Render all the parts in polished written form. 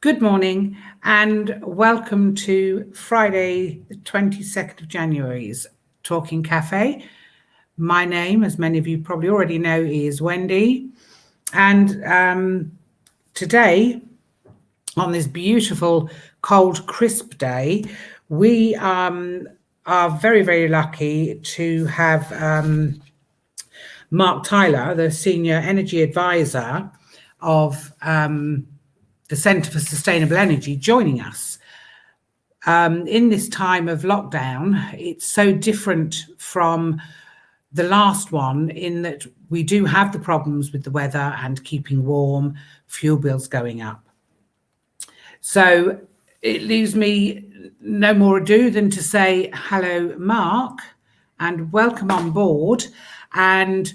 Good morning and welcome to Friday, the 22nd of January's Talking Cafe. My name, as many of you probably already know, is Wendy. And today, on this beautiful, cold, crisp day, we are very, very lucky to have Mark Tyler, the Senior Energy Advisor of the Centre for Sustainable Energy, joining us. In this time of lockdown, it's so different from the last one in that we do have the problems with the weather and keeping warm, fuel bills going up. So it leaves me no more ado than to say hello, Mark, and welcome on board. And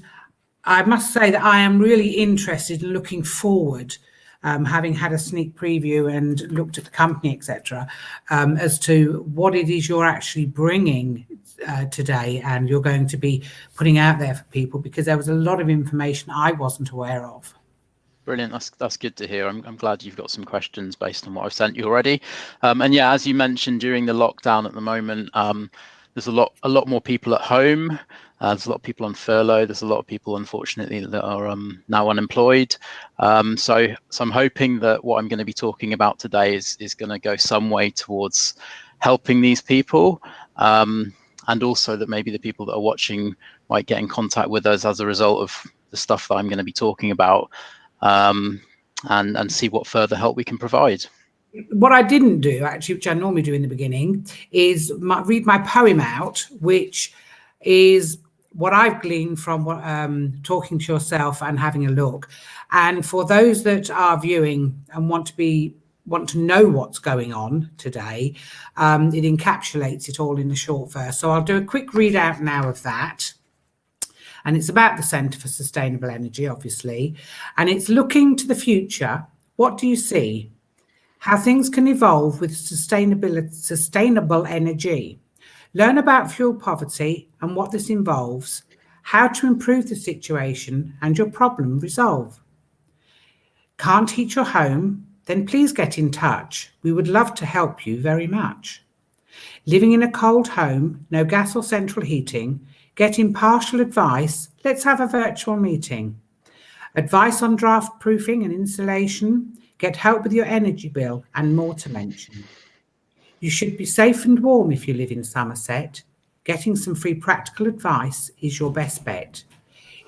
I must say that I am really interested and looking forward, having had a sneak preview and looked at the company, etc., as to what it is you're actually bringing today and you're going to be putting out there for people, because there was a lot of information I wasn't aware of. Brilliant. That's good to hear. I'm glad you've got some questions based on what I've sent you already. And yeah, as you mentioned, during the lockdown at the moment, there's a lot more people at home. There's a lot of people on furlough. There's a lot of people, unfortunately, that are now unemployed. So I'm hoping that what I'm going to be talking about today is going to go some way towards helping these people, and also that maybe the people that are watching might get in contact with us as a result of the stuff that I'm going to be talking about, and see what further help we can provide. What I didn't do, actually, which I normally do in the beginning, is read my poem out, which is what I've gleaned from talking to yourself and having a look. And for those that are viewing and want to know what's going on today, it encapsulates it all in a short verse. So I'll do a quick readout now of that. And it's about the Centre for Sustainable Energy, obviously. And it's looking to the future. What do you see? How things can evolve with sustainable energy. Learn about fuel poverty and what this involves, how to improve the situation and your problem resolve. Can't heat your home? Then please get in touch. We would love to help you very much. Living in a cold home, no gas or central heating, get impartial advice, let's have a virtual meeting. Advice on draft proofing and insulation, get help with your energy bill and more to mention. You should be safe and warm if you live in Somerset. Getting some free practical advice is your best bet.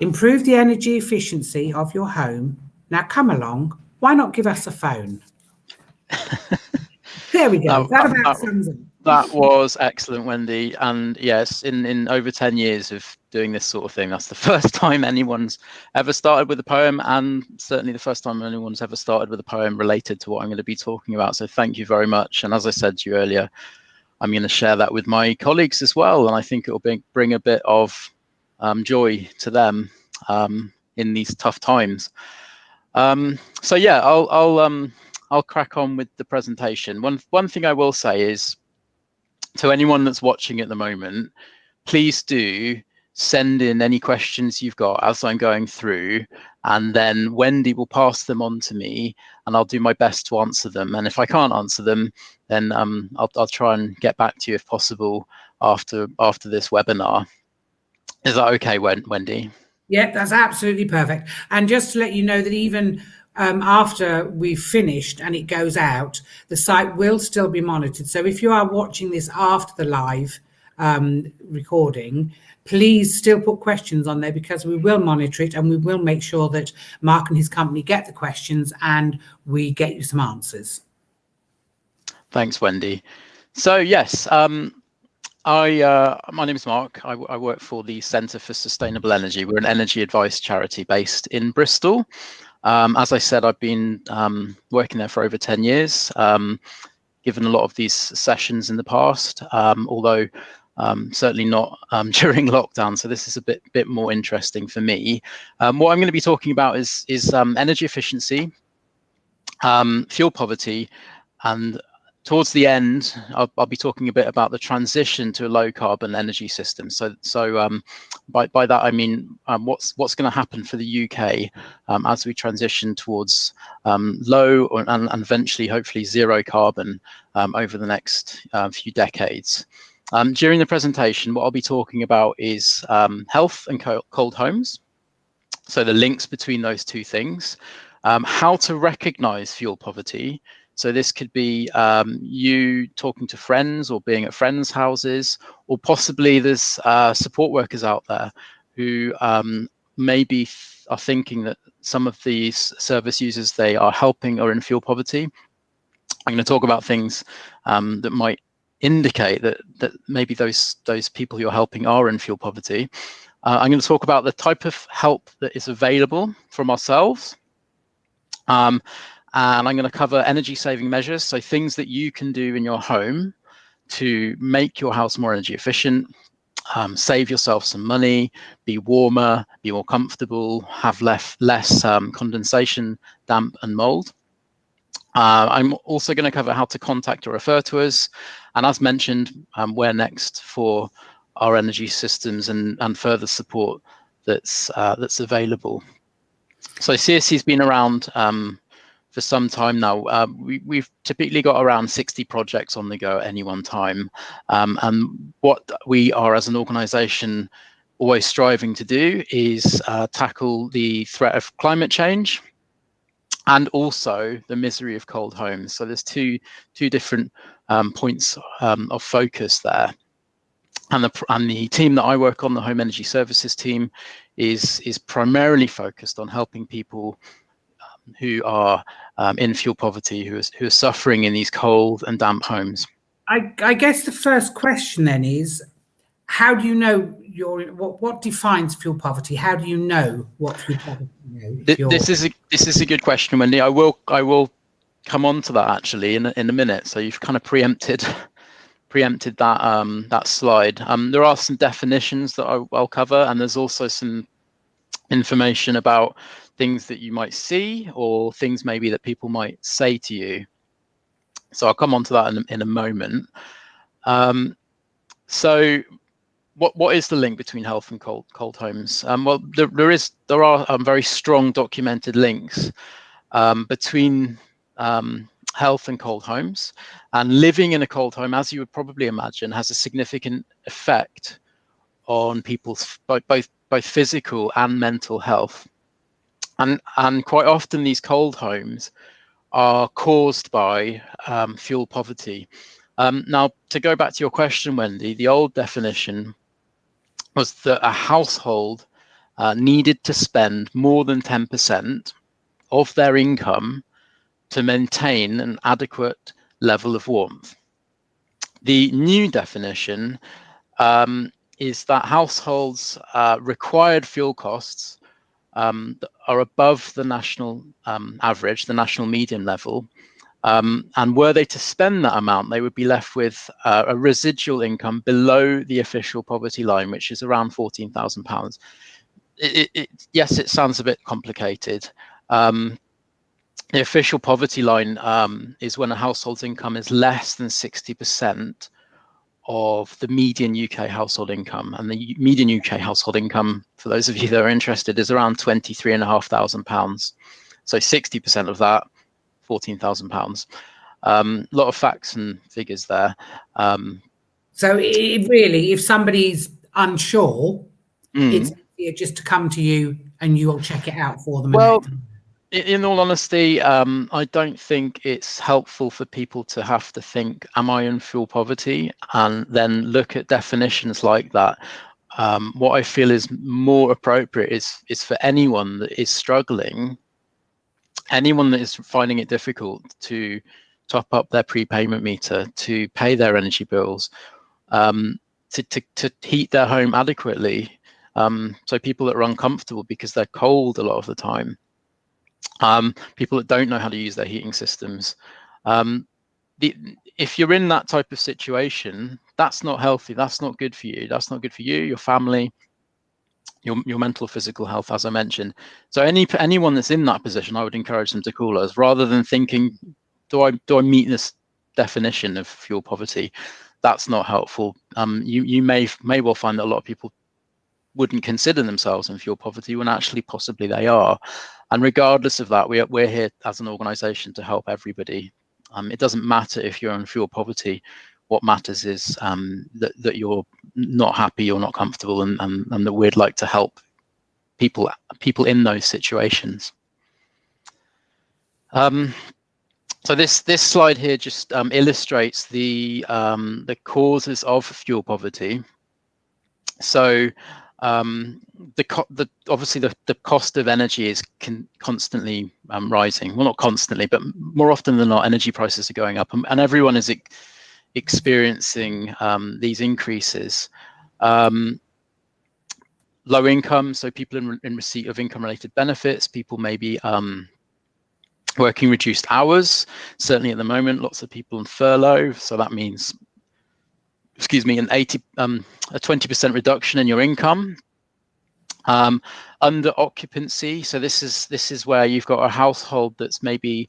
Improve the energy efficiency of your home. Now come along, why not give us a phone? There we go. That about sums it. That was excellent, Wendy. And yes, in over 10 years of doing this sort of thing, that's the first time anyone's ever started with a poem, and certainly the first time anyone's ever started with a poem related to what I'm going to be talking about. So thank you very much. And as I said to you earlier, I'm going to share that with my colleagues as well. And I think it will bring a bit of joy to them in these tough times. So yeah, I'll crack on with the presentation. One thing I will say is, to anyone that's watching at the moment, please do send in any questions you've got as I'm going through, and then Wendy will pass them on to me and I'll do my best to answer them. And if I can't answer them, then I'll try and get back to you if possible after this webinar. Is that okay, Wendy? Yeah, that's absolutely perfect. And just to let you know that even after we've finished and it goes out, the site will still be monitored. So if you are watching this after the live recording, please still put questions on there, because we will monitor it and we will make sure that Mark and his company get the questions and we get you some answers. Thanks, Wendy. So yes, my name is Mark. I work for the Centre for Sustainable Energy. We're an energy advice charity based in Bristol. As I said, I've been working there for over 10 years, given a lot of these sessions in the past, although certainly not during lockdown. So this is a bit more interesting for me. What I'm going to be talking about is energy efficiency, fuel poverty, and towards the end, I'll be talking a bit about the transition to a low carbon energy system. So by that I mean what's going to happen for the UK as we transition towards low and eventually hopefully zero carbon over the next few decades. During the presentation, what I'll be talking about is health and cold homes. So the links between those two things, how to recognize fuel poverty. So this could be you talking to friends or being at friends' houses, or possibly there's support workers out there who maybe are thinking that some of these service users they are helping are in fuel poverty. I'm going to talk about things that might indicate that maybe those people you're helping are in fuel poverty. I'm going to talk about the type of help that is available from ourselves. And I'm going to cover energy saving measures, so things that you can do in your home to make your house more energy efficient, save yourself some money, be warmer, be more comfortable, have less condensation, damp and mold. I'm also going to cover how to contact or refer to us, and as mentioned, where next for our energy systems and further support that's available. So CSC's been around for some time now. We've typically got around 60 projects on the go at any one time, and what we are as an organisation always striving to do is tackle the threat of climate change and also the misery of cold homes. So there's two different points of focus there. And the team that I work on, the Home Energy Services team, is primarily focused on helping people who are in fuel poverty, who are suffering in these cold and damp homes. I guess the first question then is, how do you know what defines fuel poverty? How do you know what fuel poverty is? This is a good question, Wendy. I will come on to that actually in a minute. So you've kind of preempted that that slide. There are some definitions that I'll cover, and there's also some information about things that you might see or things maybe that people might say to you. So I'll come on to that in a moment. So what is the link between health and cold homes? Well, there are very strong documented links between health and cold homes, and living in a cold home, as you would probably imagine, has a significant effect on people's both physical and mental health. And quite often these cold homes are caused by fuel poverty. Now, to go back to your question, Wendy, the old definition was that a household needed to spend more than 10% of their income to maintain an adequate level of warmth. The new definition is that households' required fuel costs are above the national average, the national median level, and were they to spend that amount, they would be left with a residual income below the official poverty line, which is around £14,000. Yes, it sounds a bit complicated. The official poverty line is when a household's income is less than 60% of the median UK household income. And the median UK household income, for those of you that are interested, is around £23,500. So 60% of that, £14,000. A lot of facts and figures there. So it really, if somebody's unsure, it's easier just to come to you and you'll check it out for them. Well, in all honesty, I don't think it's helpful for people to have to think, am I in fuel poverty? And then look at definitions like that. What I feel is more appropriate is for anyone that is struggling, anyone that is finding it difficult to top up their prepayment meter, to pay their energy bills, to heat their home adequately. So people that are uncomfortable because they're cold a lot of the time. People that don't know how to use their heating systems. If you're in that type of situation, that's not healthy. That's not good for you. That's not good for you, your family, your mental, physical health, as I mentioned. So anyone that's in that position, I would encourage them to call us rather than thinking, do I meet this definition of fuel poverty, that's not helpful. You may well find that a lot of people wouldn't consider themselves in fuel poverty when actually possibly they are. And regardless of that, we're here as an organisation to help everybody. It doesn't matter if you're in fuel poverty. What matters is that you're not happy, you're not comfortable, and that we'd like to help people in those situations. So this slide here just illustrates the causes of fuel poverty. So obviously the cost of energy is constantly rising. Well, not constantly, but more often than not, energy prices are going up, and everyone is experiencing these increases. Low income, so people in receipt of income-related benefits, people maybe working reduced hours. Certainly at the moment, lots of people on furlough, so that means, excuse me, a 20% reduction in your income. Under occupancy, so this is where you've got a household that's maybe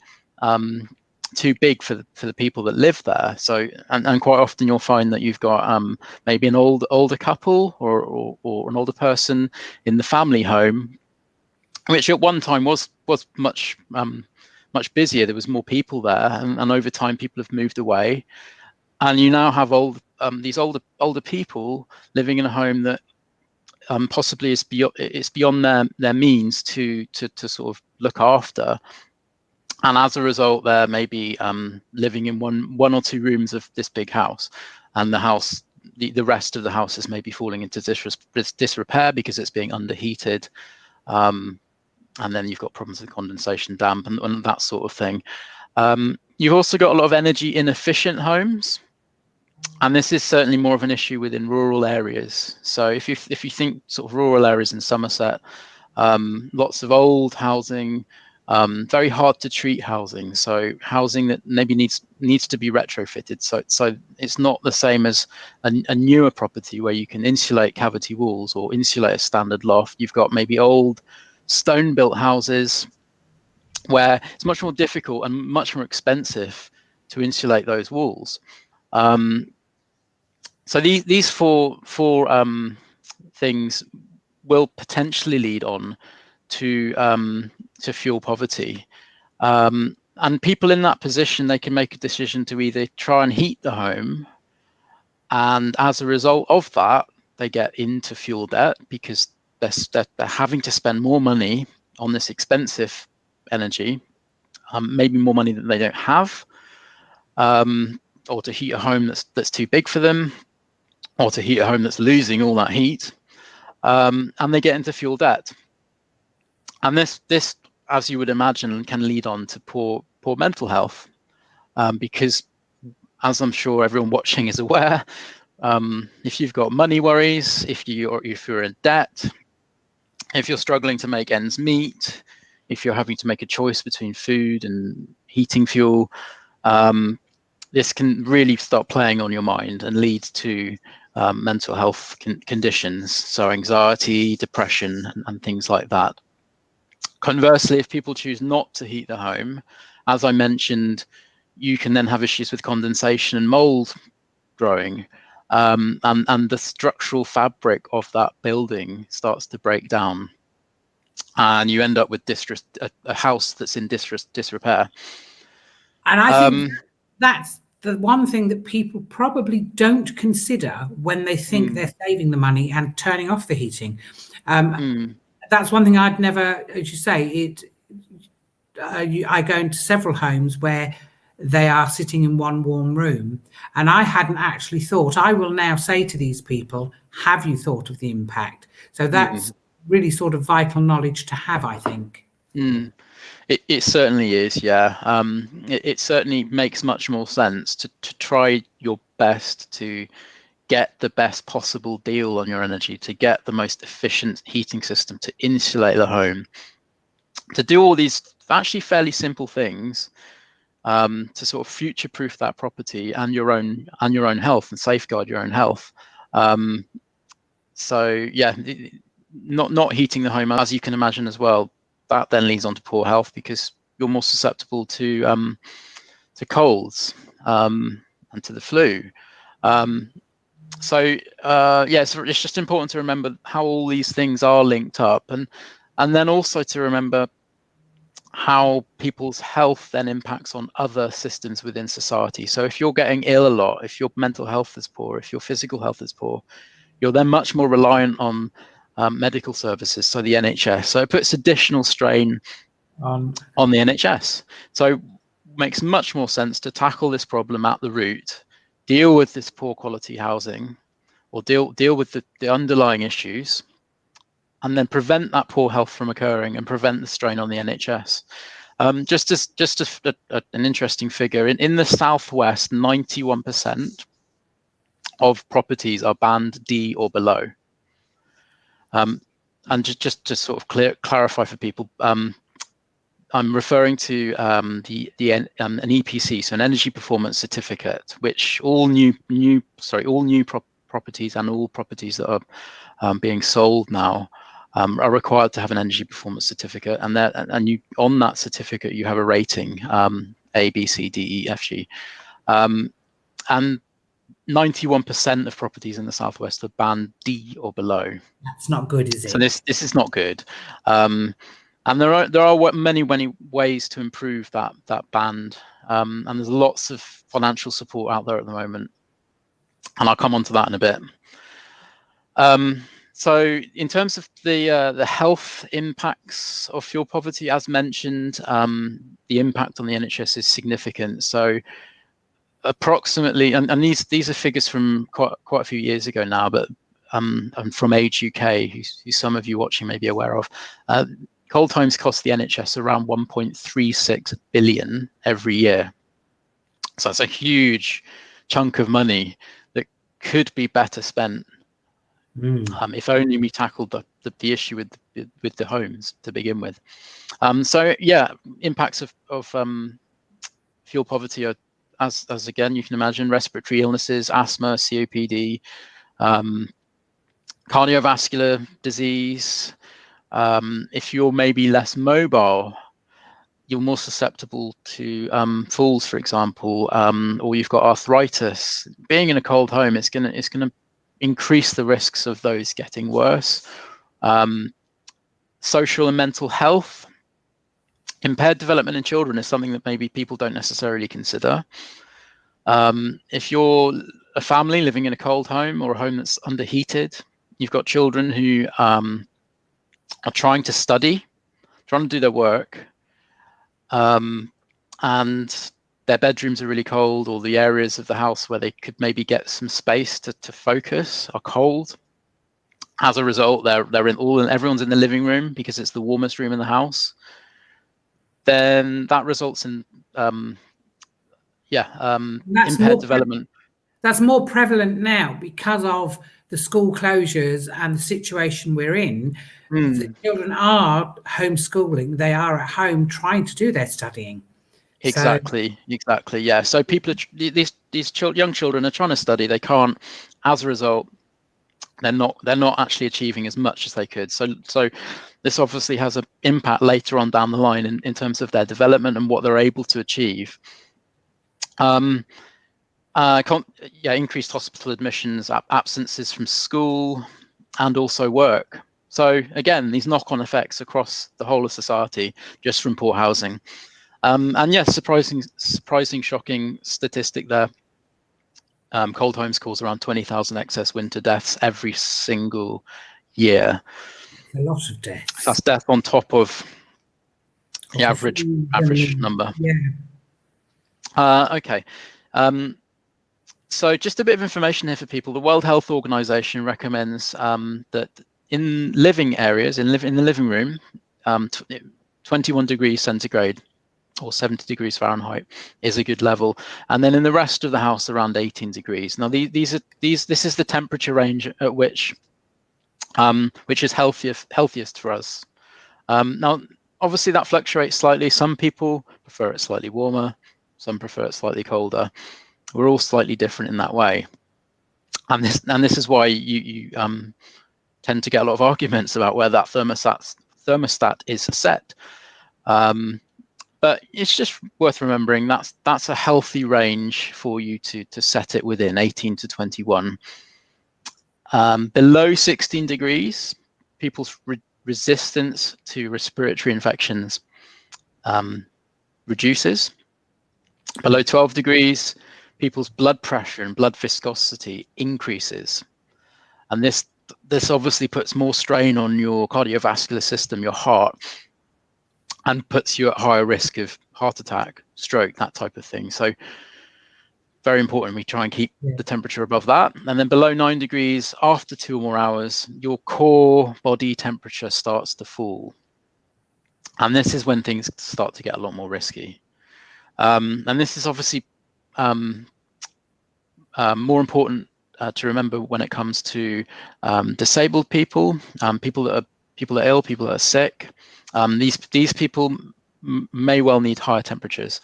too big for the people that live there. So and quite often you'll find that you've got maybe an older couple or an older person in the family home, which at one time was much busier. There was more people there, and over time people have moved away, and you now have these older people living in a home that possibly is beyond their means to sort of look after, and as a result they're maybe living in one or two rooms of this big house, and the rest of the house is maybe falling into disrepair because it's being underheated, and then you've got problems with condensation, damp, and that sort of thing. You've also got a lot of energy inefficient homes, and this is certainly more of an issue within rural areas. So if you think sort of rural areas in Somerset, lots of old housing, very hard to treat housing. So housing that maybe needs to be retrofitted. So it's not the same as a newer property where you can insulate cavity walls or insulate a standard loft. You've got maybe old stone-built houses where it's much more difficult and much more expensive to insulate those walls. So these four things will potentially lead on to fuel poverty, and people in that position, they can make a decision to either try and heat the home, and as a result of that, they get into fuel debt because they're having to spend more money on this expensive energy, maybe more money that they don't have, or to heat a home that's too big for them, or to heat a home that's losing all that heat, and they get into fuel debt. And this, as you would imagine, can lead on to poor mental health, because, as I'm sure everyone watching is aware, if you've got money worries, if you're in debt, if you're struggling to make ends meet, if you're having to make a choice between food and heating fuel, this can really start playing on your mind and lead to mental health conditions, so anxiety, depression, and things like that. Conversely, if people choose not to heat the home, as I mentioned, you can then have issues with condensation and mold growing, and the structural fabric of that building starts to break down, and you end up with a house that's in disrepair. And I think that's the one thing that people probably don't consider when they think they're saving the money and turning off the heating. That's one thing I'd never, as you say, I go into several homes where they are sitting in one warm room, and I hadn't actually thought. I will now say to these people, have you thought of the impact? So that's really sort of vital knowledge to have, I think. It certainly is, yeah. It certainly makes much more sense to try your best to get the best possible deal on your energy, to get the most efficient heating system, to insulate the home, to do all these actually fairly simple things, to sort of future-proof that property and your own health, and safeguard your own health. So yeah, not heating the home, as you can imagine as well, that then leads on to poor health because you're more susceptible to colds. and to the flu. So it's just important to remember how all these things are linked up, and then also to remember how people's health then impacts on other systems within society. So if you're getting ill a lot, if your mental health is poor, if your physical health is poor, you're then much more reliant on medical services, so the NHS. So it puts additional strain on the NHS. So it makes much more sense to tackle this problem at the root, deal with this poor quality housing, or deal with the underlying issues, and then prevent that poor health from occurring and prevent the strain on the NHS. An interesting figure, in the Southwest, 91% of properties are band D or below. And just to sort of clarify for people, I'm referring to an EPC, so an energy performance certificate, which all new properties and all properties that are being sold now are required to have an energy performance certificate, and you, on that certificate, you have a rating, A, B, C, D, E, F, G, and 91% of properties in the Southwest are band D or below. That's not good, is it? So this is not good, and there are many ways to improve that band, and there's lots of financial support out there at the moment, and I'll come on to that in a bit. So in terms of the health impacts of fuel poverty, as mentioned, the impact on the NHS is significant. So approximately, and these are figures from quite a few years ago now, but from Age UK, who some of you watching may be aware of, cold homes cost the NHS around 1.36 billion every year. So that's a huge chunk of money that could be better spent if only we tackled the issue with the homes to begin with. So yeah, impacts of fuel poverty are, as again you can imagine, respiratory illnesses, asthma, COPD, cardiovascular disease. If you're maybe less mobile, you're more susceptible to falls, for example, or you've got arthritis. Being in a cold home, it's gonna increase the risks of those getting worse. Social and mental health, impaired development in children is something that maybe people don't necessarily consider. If you're a family living in a cold home or a home that's underheated, you've got children who are trying to study, trying to do their work, and their bedrooms are really cold, or the areas of the house where they could maybe get some space to focus are cold. As a result, everyone's in the living room because it's the warmest room in the house. Then that results in impaired development. That's more prevalent now because of the school closures and the situation we're in. The children are homeschooling. They are at home trying to do their studying. Exactly. Yeah. So these young children are trying to study. They can't. As a result, they're not actually achieving as much as they could. So this obviously has an impact later on down the line in terms of their development and what they're able to achieve. Increased hospital admissions, absences from school, and also work. So again, these knock-on effects across the whole of society just from poor housing. And yes, surprising, shocking statistic there. Cold homes cause around 20,000 excess winter deaths every single year. A lot of deaths. That's death on top of the average number. Yeah. Okay. So just a bit of information here for people. The World Health Organization recommends that in living areas, in the living room, 21 degrees centigrade or 70 degrees Fahrenheit is a good level, and then in the rest of the house around 18 degrees. Now this is the temperature range at which is healthiest for us. Now obviously that fluctuates slightly. Some people prefer it slightly warmer, some prefer it slightly colder. We're all slightly different in that way, and this is why you tend to get a lot of arguments about where that thermostat is set. But it's just worth remembering that's a healthy range for you to set it within, 18 to 21. Below 16 degrees, people's resistance to respiratory infections reduces. Below 12 degrees, people's blood pressure and blood viscosity increases. And this obviously puts more strain on your cardiovascular system, your heart, and puts you at higher risk of heart attack, stroke, that type of thing. So very important we try and keep the temperature above that. And then below 9 degrees, after 2 or more hours, your core body temperature starts to fall. And this is when things start to get a lot more risky. And this is obviously more important to remember when it comes to disabled people, people that are ill, people that are sick. These people may well need higher temperatures.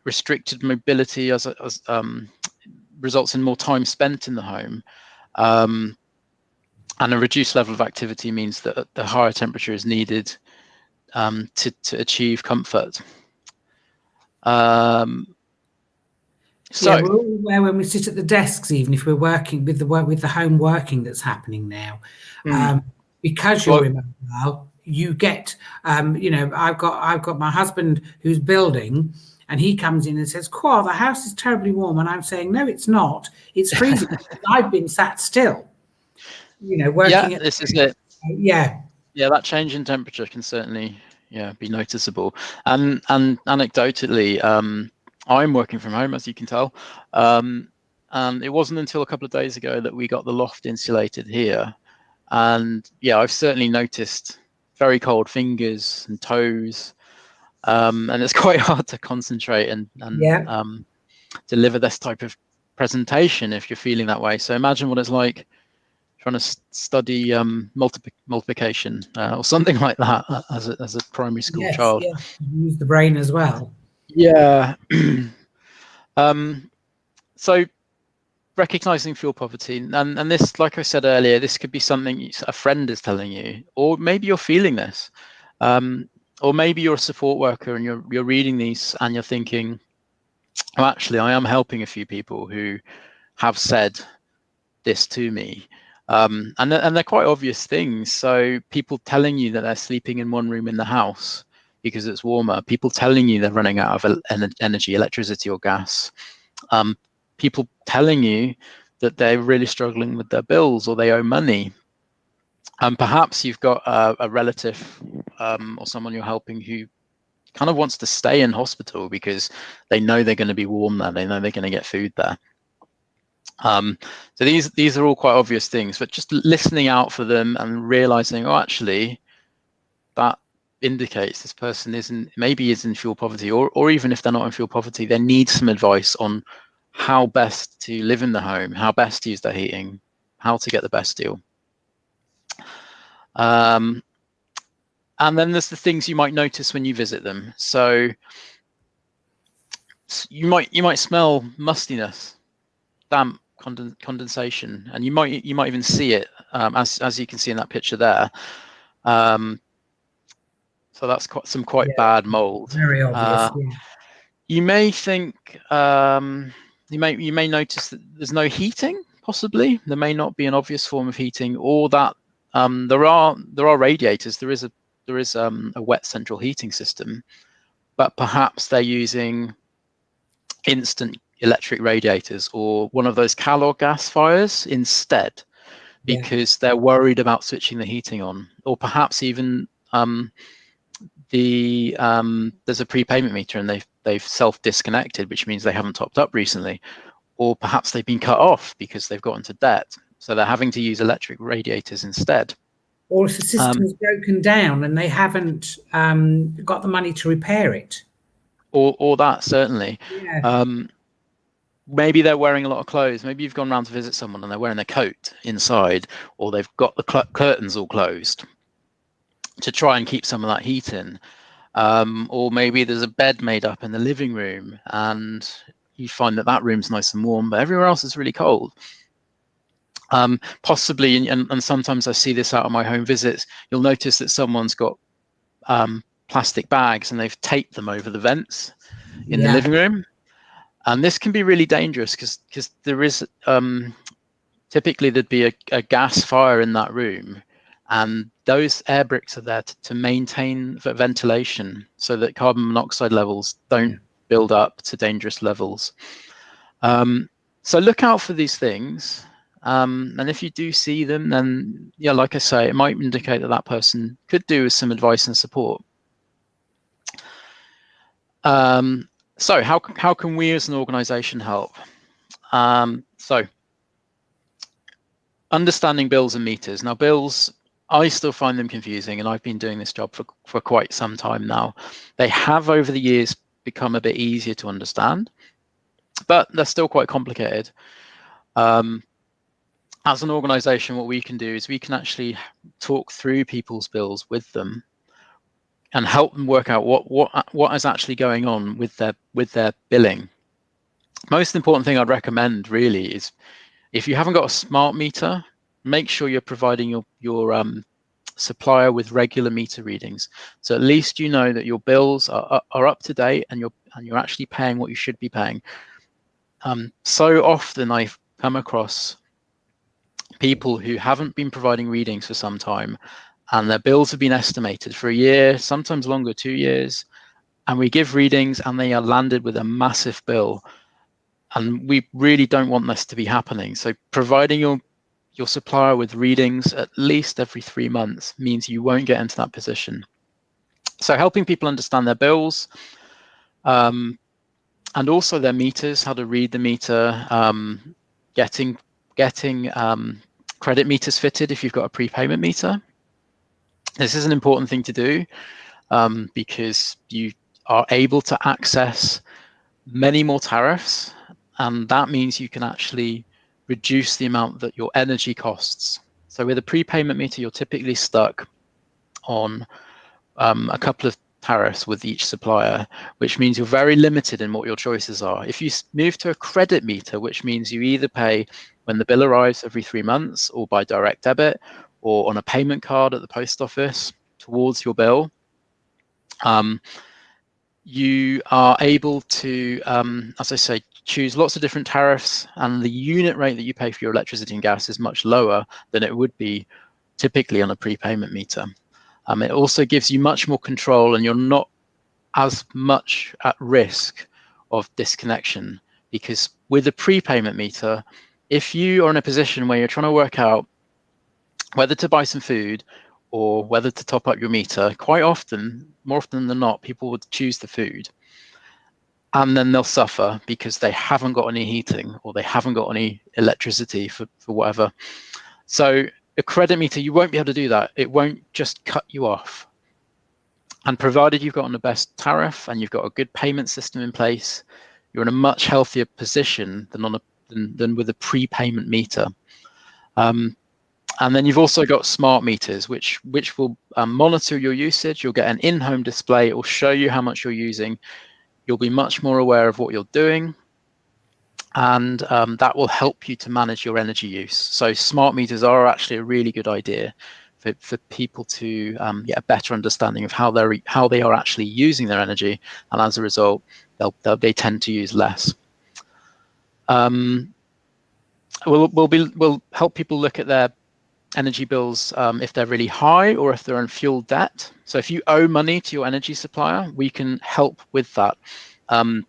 Restricted mobility results in more time spent in the home, and a reduced level of activity means that the higher temperature is needed to achieve comfort. So we're all aware when we sit at the desks, even if we're working with the home working that's happening now, because you're immobile, you get, I've got my husband who's building, and he comes in and says, "Cool, the house is terribly warm," and I'm saying, "No, it's not. It's freezing." I've been sat still, working. Yeah, this is it. Yeah. That change in temperature can certainly be noticeable. And anecdotally, I'm working from home, as you can tell, and it wasn't until a couple of days ago that we got the loft insulated here. And I've certainly noticed very cold fingers and toes, and it's quite hard to concentrate and deliver this type of presentation if you're feeling that way. So imagine what it's like trying to study multiplication or something like that as a primary school child. Yes, use the brain as well. Yeah. So recognizing fuel poverty, and this, like I said earlier, this could be something a friend is telling you, or maybe you're feeling this, or maybe you're a support worker and you're reading these and you're thinking, oh, actually, I am helping a few people who have said this to me. And they're quite obvious things. So people telling you that they're sleeping in one room in the house because it's warmer, people telling you they're running out of energy, electricity, or gas, people telling you that they're really struggling with their bills or they owe money. And perhaps you've got a relative or someone you're helping who kind of wants to stay in hospital because they know they're going to be warm there, they know they're going to get food there. So these are all quite obvious things, but just listening out for them and realizing, oh, actually, that indicates this person maybe is in fuel poverty, or even if they're not in fuel poverty, they need some advice on how best to live in the home, how best to use their heating, how to get the best deal. And then there's the things you might notice when you visit them. So you might smell mustiness, damp, condensation, and you might even see it, as you can see in that picture there. So that's quite bad mold. Very obvious. You may think you may notice that there's no heating. Possibly there may not be an obvious form of heating, or that there are radiators. There is a wet central heating system, but perhaps they're using instant electric radiators or one of those calor gas fires instead, because they're worried about switching the heating on, or perhaps even there's a prepayment meter and they've self-disconnected, which means they haven't topped up recently, or perhaps they've been cut off because they've got into debt, so they're having to use electric radiators instead. Or if the system is broken down and they haven't got the money to repair it. Or that, certainly. Yeah. Maybe they're wearing a lot of clothes. Maybe you've gone around to visit someone and they're wearing a coat inside, or they've got the curtains all closed to try and keep some of that heat in. Or maybe there's a bed made up in the living room and you find that room's nice and warm, but everywhere else is really cold. Possibly, and sometimes I see this out on my home visits, you'll notice that someone's got plastic bags and they've taped them over the vents in the Yeah. living room. And this can be really dangerous because there is typically there'd be a gas fire in that room, and those air bricks are there to maintain ventilation so that carbon monoxide levels don't build up to dangerous levels. So look out for these things. And if you do see them, then yeah, like I say, it might indicate that that person could do with some advice and support. So how can we as an organization help? So understanding bills and meters. Now bills, I still find them confusing, and I've been doing this job for quite some time now. They have over the years become a bit easier to understand, but they're still quite complicated. As an organization, what we can do is we can actually talk through people's bills with them and help them work out what is actually going on with their billing. Most important thing I'd recommend really is, if you haven't got a smart meter, make sure you're providing your supplier with regular meter readings. So at least you know that your bills are up to date and you're actually paying what you should be paying. So often I've come across people who haven't been providing readings for some time, and their bills have been estimated for a year, sometimes longer, 2 years, and we give readings and they are landed with a massive bill. And we really don't want this to be happening. So providing your supplier with readings at least every 3 months means you won't get into that position. So helping people understand their bills, and also their meters, how to read the meter, getting credit meters fitted if you've got a prepayment meter. This is an important thing to do, because you are able to access many more tariffs, and that means you can actually reduce the amount that your energy costs. So with a prepayment meter, you're typically stuck on a couple of tariffs with each supplier, which means you're very limited in what your choices are. If you move to a credit meter, which means you either pay when the bill arrives every 3 months, or by direct debit, or on a payment card at the post office towards your bill, you are able to, as I say, choose lots of different tariffs, and the unit rate that you pay for your electricity and gas is much lower than it would be typically on a prepayment meter. It also gives you much more control, and you're not as much at risk of disconnection, because with a prepayment meter, if you are in a position where you're trying to work out whether to buy some food or whether to top up your meter, quite often, more often than not, people would choose the food. And then they'll suffer because they haven't got any heating or they haven't got any electricity for whatever. So a credit meter, you won't be able to do that. It won't just cut you off. And provided you've got on the best tariff and you've got a good payment system in place, you're in a much healthier position than with a prepayment meter. And then you've also got smart meters, which will monitor your usage. You'll get an in-home display. It will show you how much you're using. You'll be much more aware of what you're doing, and that will help you to manage your energy use. So smart meters are actually a really good idea for people to get a better understanding of how they are actually using their energy, and as a result, they tend to use less. We'll help people look at their energy bills if they're really high or if they're on fuel debt. So if you owe money to your energy supplier, we can help with that. And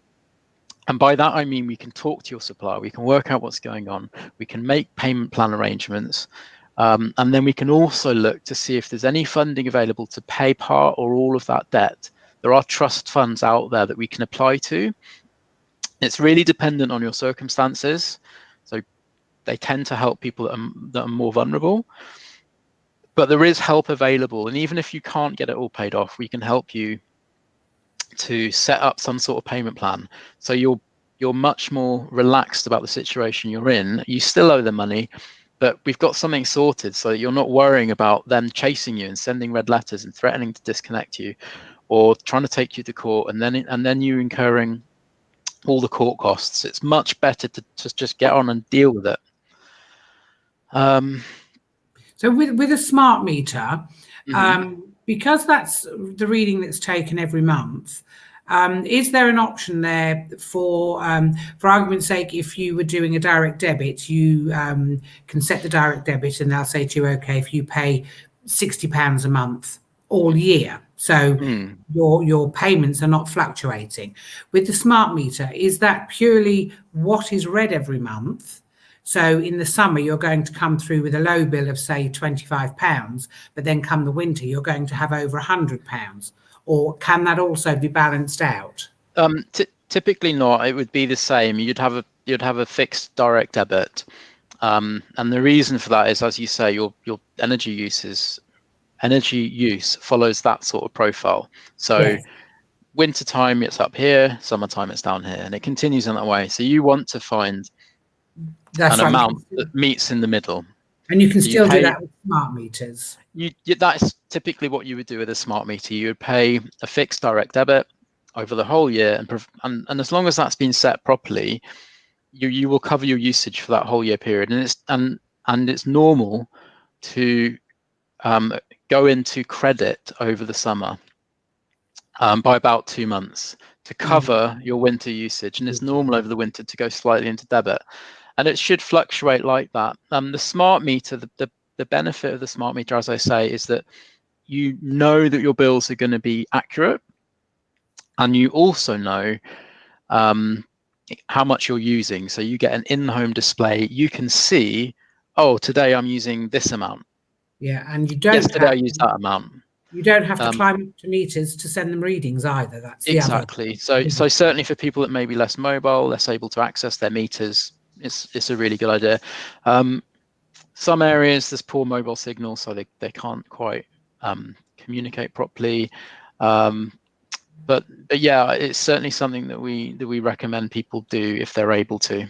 by that, I mean we can talk to your supplier, we can work out what's going on, we can make payment plan arrangements, and then we can also look to see if there's any funding available to pay part or all of that debt. There are trust funds out there that we can apply to. It's really dependent on your circumstances. So they tend to help people that are more vulnerable. But there is help available, and even if you can't get it all paid off, we can help you to set up some sort of payment plan. So you're much more relaxed about the situation you're in. You still owe them money, but we've got something sorted so that you're not worrying about them chasing you and sending red letters and threatening to disconnect you, or trying to take you to court and then you incurring all the court costs. It's much better to just get on and deal with it. So with a smart meter, because that's the reading that's taken every month, is there an option there for argument's sake, if you were doing a direct debit, you can set the direct debit and they'll say to you, okay, if you pay £60 a month all year, so your payments are not fluctuating. With the smart meter, is that purely what is read every month? So in the summer, you're going to come through with a low bill of, say, £25, but then come the winter, you're going to have over £100. Or can that also be balanced out? Typically not. It would be the same. You'd have a fixed direct debit, and the reason for that is, as you say, your energy use follows that sort of profile. So Yes, winter time it's up here, summertime it's down here, and it continues in that way. So you want to find that's an right. amount that meets in the middle. And you can So you still do pay. that with smart meters. That's typically what you would do with a smart meter. You would pay a fixed direct debit over the whole year, and as long as that's been set properly, you will cover your usage for that whole year period. And it's normal to go into credit over the summer by about 2 months to cover your winter usage, and it's normal over the winter to go slightly into debit, and it should fluctuate like that. The smart meter, the benefit of the smart meter, as I say, is that you know that your bills are going to be accurate, and you also know how much you're using. So you get an in-home display. You can see, oh, today I'm using this amount. Yeah, and Yesterday I used that amount. You don't have to climb up to meters to send them readings either. That's the other. Exactly. So certainly for people that may be less mobile, less able to access their meters, it's a really good idea. Some areas there's poor mobile signal, so they can't quite communicate properly. But yeah, it's certainly something that we recommend people do if they're able to.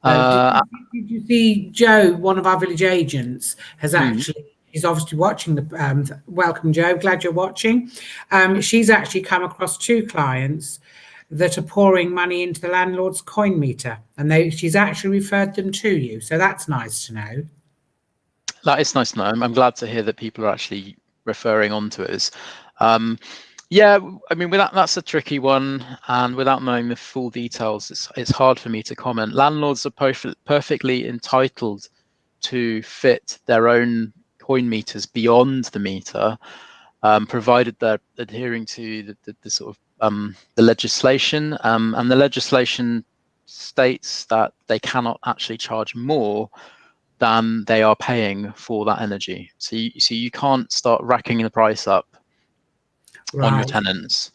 Did you see Joe, one of our village agents, has actually, he's obviously watching the, welcome Joe, glad you're watching. She's actually come across 2 clients that are pouring money into the landlord's coin meter, and she's actually referred them to you. So that's nice to know. That is nice to know. I'm glad to hear that people are actually referring on to us. Yeah, I mean, that's a tricky one, and without knowing the full details, it's hard for me to comment. Landlords are perfectly entitled to fit their own coin meters beyond the meter, provided they're adhering to the sort of the legislation, and the legislation states that they cannot actually charge more than they are paying for that energy. So you can't start racking the price up on your tenants.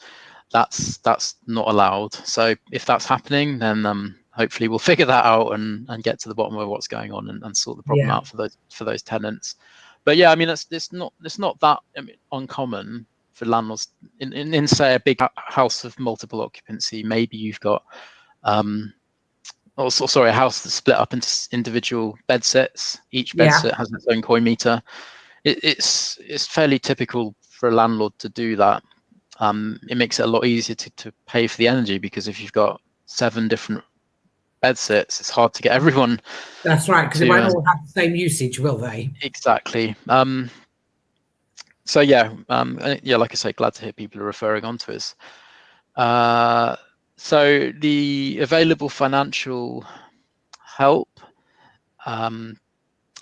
That's not allowed. So if that's happening, then hopefully we'll figure that out and get to the bottom of what's going on and sort the problem out for those tenants. But yeah, I mean, it's not that uncommon for landlords in say a big house of multiple occupancy. Maybe you've got a house that's split up into individual bed sets. Each bed set has its own coin meter. It's fairly typical for a landlord to do that. It makes it a lot easier to pay for the energy, because if you've got 7 different bed sets, it's hard to get everyone. That's right, because they won't all have the same usage, will they? Exactly. So yeah, like I say, glad to hear people are referring on to us. So the available financial help,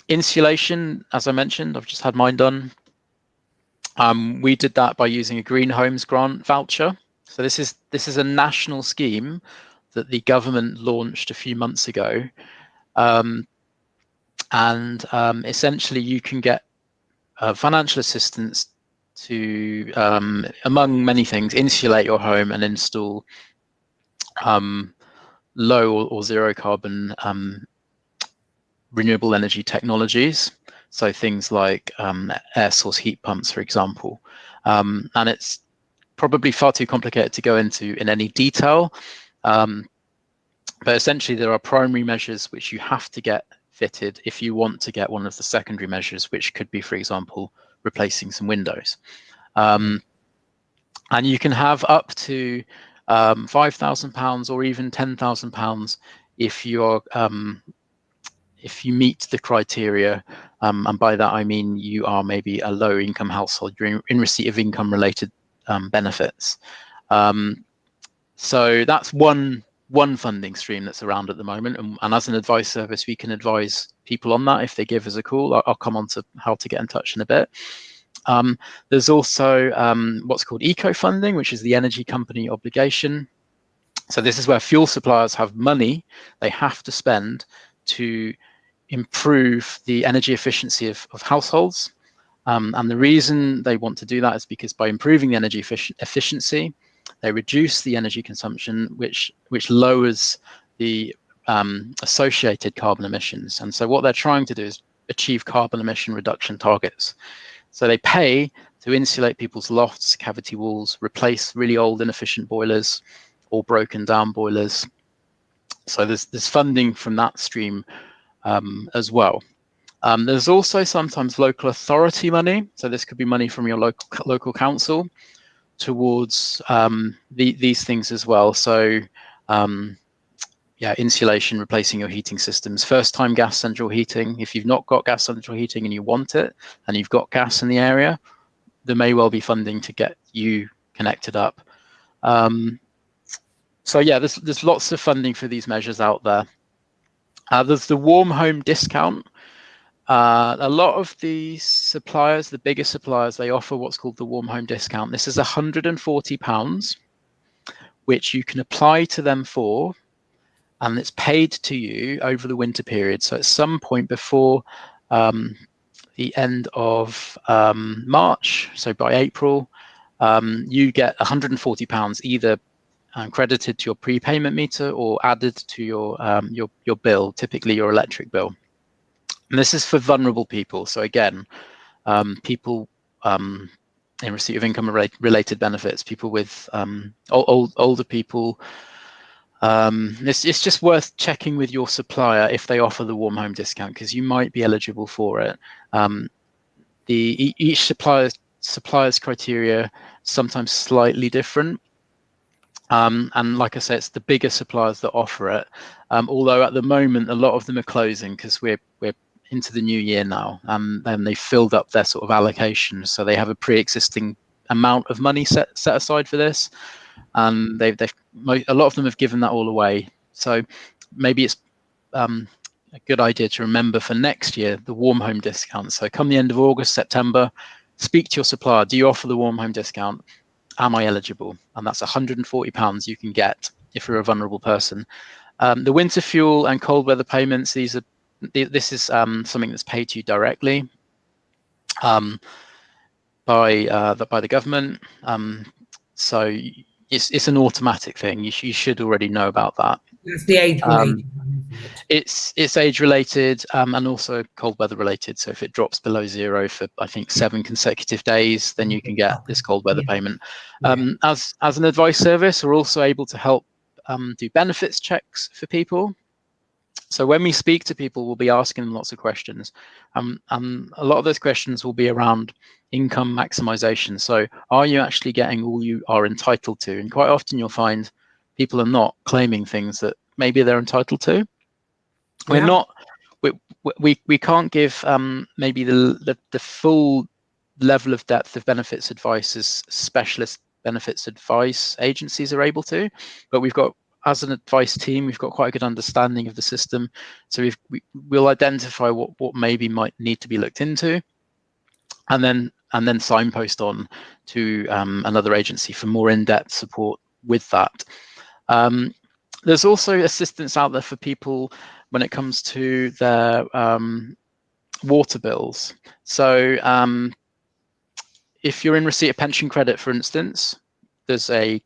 insulation, as I mentioned, I've just had mine done. We did that by using a Green Homes grant voucher. So this is a national scheme that the government launched a few months ago, and essentially you can get financial assistance to, among many things, insulate your home and install low or zero carbon renewable energy technologies. So things like air source heat pumps, for example. And it's probably far too complicated to go into in any detail. But essentially there are primary measures which you have to get fitted if you want to get one of the secondary measures, which could be, for example, replacing some windows. And you can have up to £5,000 or even £10,000 if you meet the criteria And by that, I mean you are maybe a low income household, you're in receipt of income related benefits. So that's one funding stream that's around at the moment. And as an advice service, we can advise people on that if they give us a call. I'll come on to how to get in touch in a bit. There's also what's called eco-funding, which is the energy company obligation. So this is where fuel suppliers have money they have to spend to improve the energy efficiency of households. And the reason they want to do that is because by improving the energy efficiency, they reduce the energy consumption, which lowers the associated carbon emissions. And so what they're trying to do is achieve carbon emission reduction targets. So they pay to insulate people's lofts, cavity walls, replace really old inefficient boilers or broken down boilers. So there's funding from that stream as well. There's also sometimes local authority money. So this could be money from your local council towards these things as well. So yeah, insulation, replacing your heating systems, first time gas central heating. If you've not got gas central heating and you want it and you've got gas in the area, there may well be funding to get you connected up. So yeah, there's lots of funding for these measures out there. There's the warm home discount. A lot of the suppliers, the bigger suppliers, they offer what's called the warm home discount. This is £140, which you can apply to them for, and it's paid to you over the winter period. So at some point before the end of March, so by April, you get £140 either credited to your prepayment meter or added to your bill, typically your electric bill. And this is for vulnerable people. So again, people in receipt of income related benefits, people with older people. It's just worth checking with your supplier if they offer the warm home discount, because you might be eligible for it. Each supplier's criteria sometimes slightly different. And like I say, it's the bigger suppliers that offer it. Although at the moment, a lot of them are closing because we're into the new year now, and then they filled up their sort of allocation. So they have a pre-existing amount of money set aside for this, and a lot of them have given that all away. So maybe it's a good idea to remember for next year the warm home discount. So come the end of August, September, speak to your supplier. Do you offer the warm home discount? Am I eligible? And that's £140 you can get if you're a vulnerable person. The winter fuel and cold weather payments, this is something that's paid to you directly by the government. So it's an automatic thing. You should already know about that. That's the age related one, isn't it? It's age related and also cold weather related. So if it drops below zero for I think 7 consecutive days, then you can get this cold weather payment. As an advice service, we're also able to help do benefits checks for people. So when we speak to people, we'll be asking them lots of questions. A lot of those questions will be around income maximization. So are you actually getting all you are entitled to? And quite often you'll find people are not claiming things that maybe they're entitled to. We're not, we can't give maybe the full level of depth of benefits advice as specialist benefits advice agencies are able to, but we've got, as an advice team, we've got quite a good understanding of the system. So we'll identify what maybe might need to be looked into, and then signpost on to another agency for more in-depth support with that. There's also assistance out there for people when it comes to their water bills. So if you're in receipt of pension credit, for instance, there's a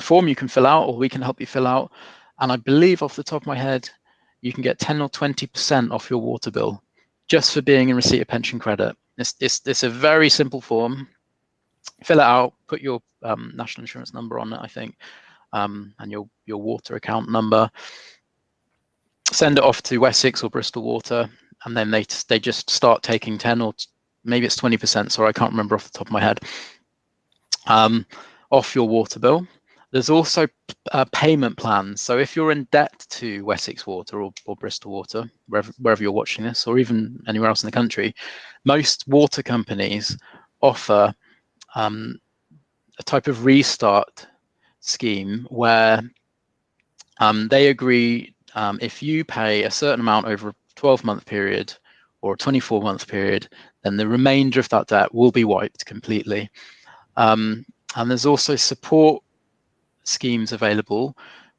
form you can fill out, or we can help you fill out, and I believe off the top of my head you can get 10 or 20% off your water bill just for being in receipt of pension credit. It's a very simple form. Fill it out, put your national insurance number on it, I think, and your water account number, send it off to Wessex or Bristol Water, and then they just start taking 10 or maybe it's 20%, sorry, I can't remember off the top of my head, off your water bill. There's also payment plans. So if you're in debt to Wessex Water or Bristol Water, wherever you're watching this, or even anywhere else in the country, most water companies offer a type of restart scheme where they agree if you pay a certain amount over a 12-month period or a 24-month period, then the remainder of that debt will be wiped completely. And there's also support schemes available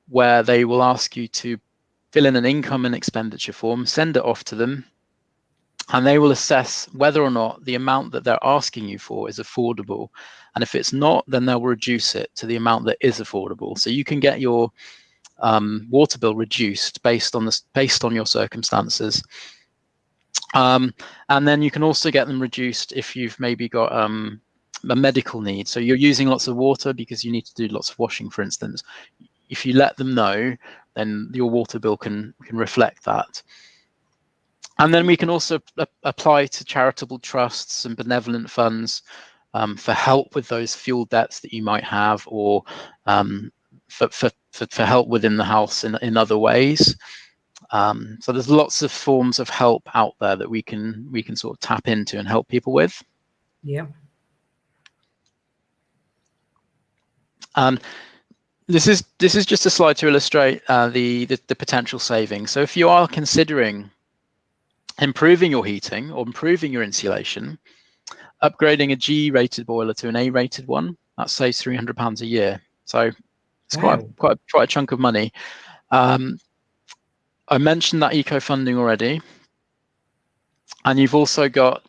where they will ask you to fill in an income and expenditure form, send it off to them, and they will assess whether or not the amount that they're asking you for is affordable. And if it's not, then they'll reduce it to the amount that is affordable. So you can get your water bill reduced based on your circumstances. And then you can also get them reduced if you've maybe got a medical need. So you're using lots of water because you need to do lots of washing, for instance. If you let them know, then your water bill can reflect that. And then we can also apply to charitable trusts and benevolent funds for help with those fuel debts that you might have, or for help within the house in other ways. So there's lots of forms of help out there that we can sort of tap into and help people with. Yeah. This is just a slide to illustrate the potential savings. So if you are considering improving your heating or improving your insulation, upgrading a G-rated boiler to an A-rated one, that saves £300 a year. So it's Wow. quite a chunk of money. I mentioned that eco funding already, and you've also got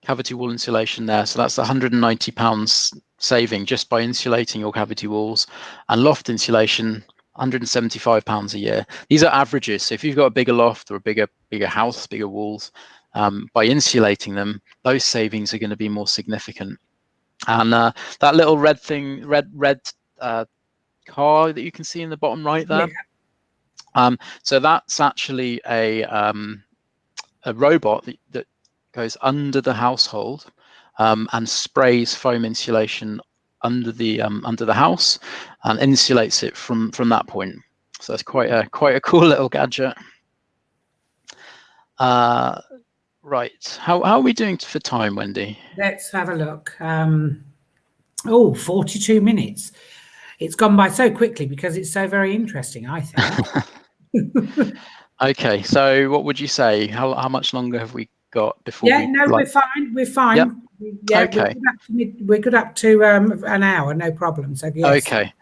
cavity wall insulation there. So that's £190 saving just by insulating your cavity walls, and loft insulation, £175 a year. These are averages. So if you've got a bigger loft or a bigger house, bigger walls, by insulating them, those savings are going to be more significant. And that little red thing, red car that you can see in the bottom right there. Yeah. So that's actually a robot that goes under the household and sprays foam insulation under the house and insulates it from that point. So that's quite a cool little gadget. Right, how are we doing for time, Wendy? Let's have a look. 42 minutes. It's gone by so quickly because it's so very interesting, I think. Okay, so what would you say? How much longer have we got before we're fine. We're fine. Yep. Yeah, okay. We're good up to an hour, no problem. So yes. Okay.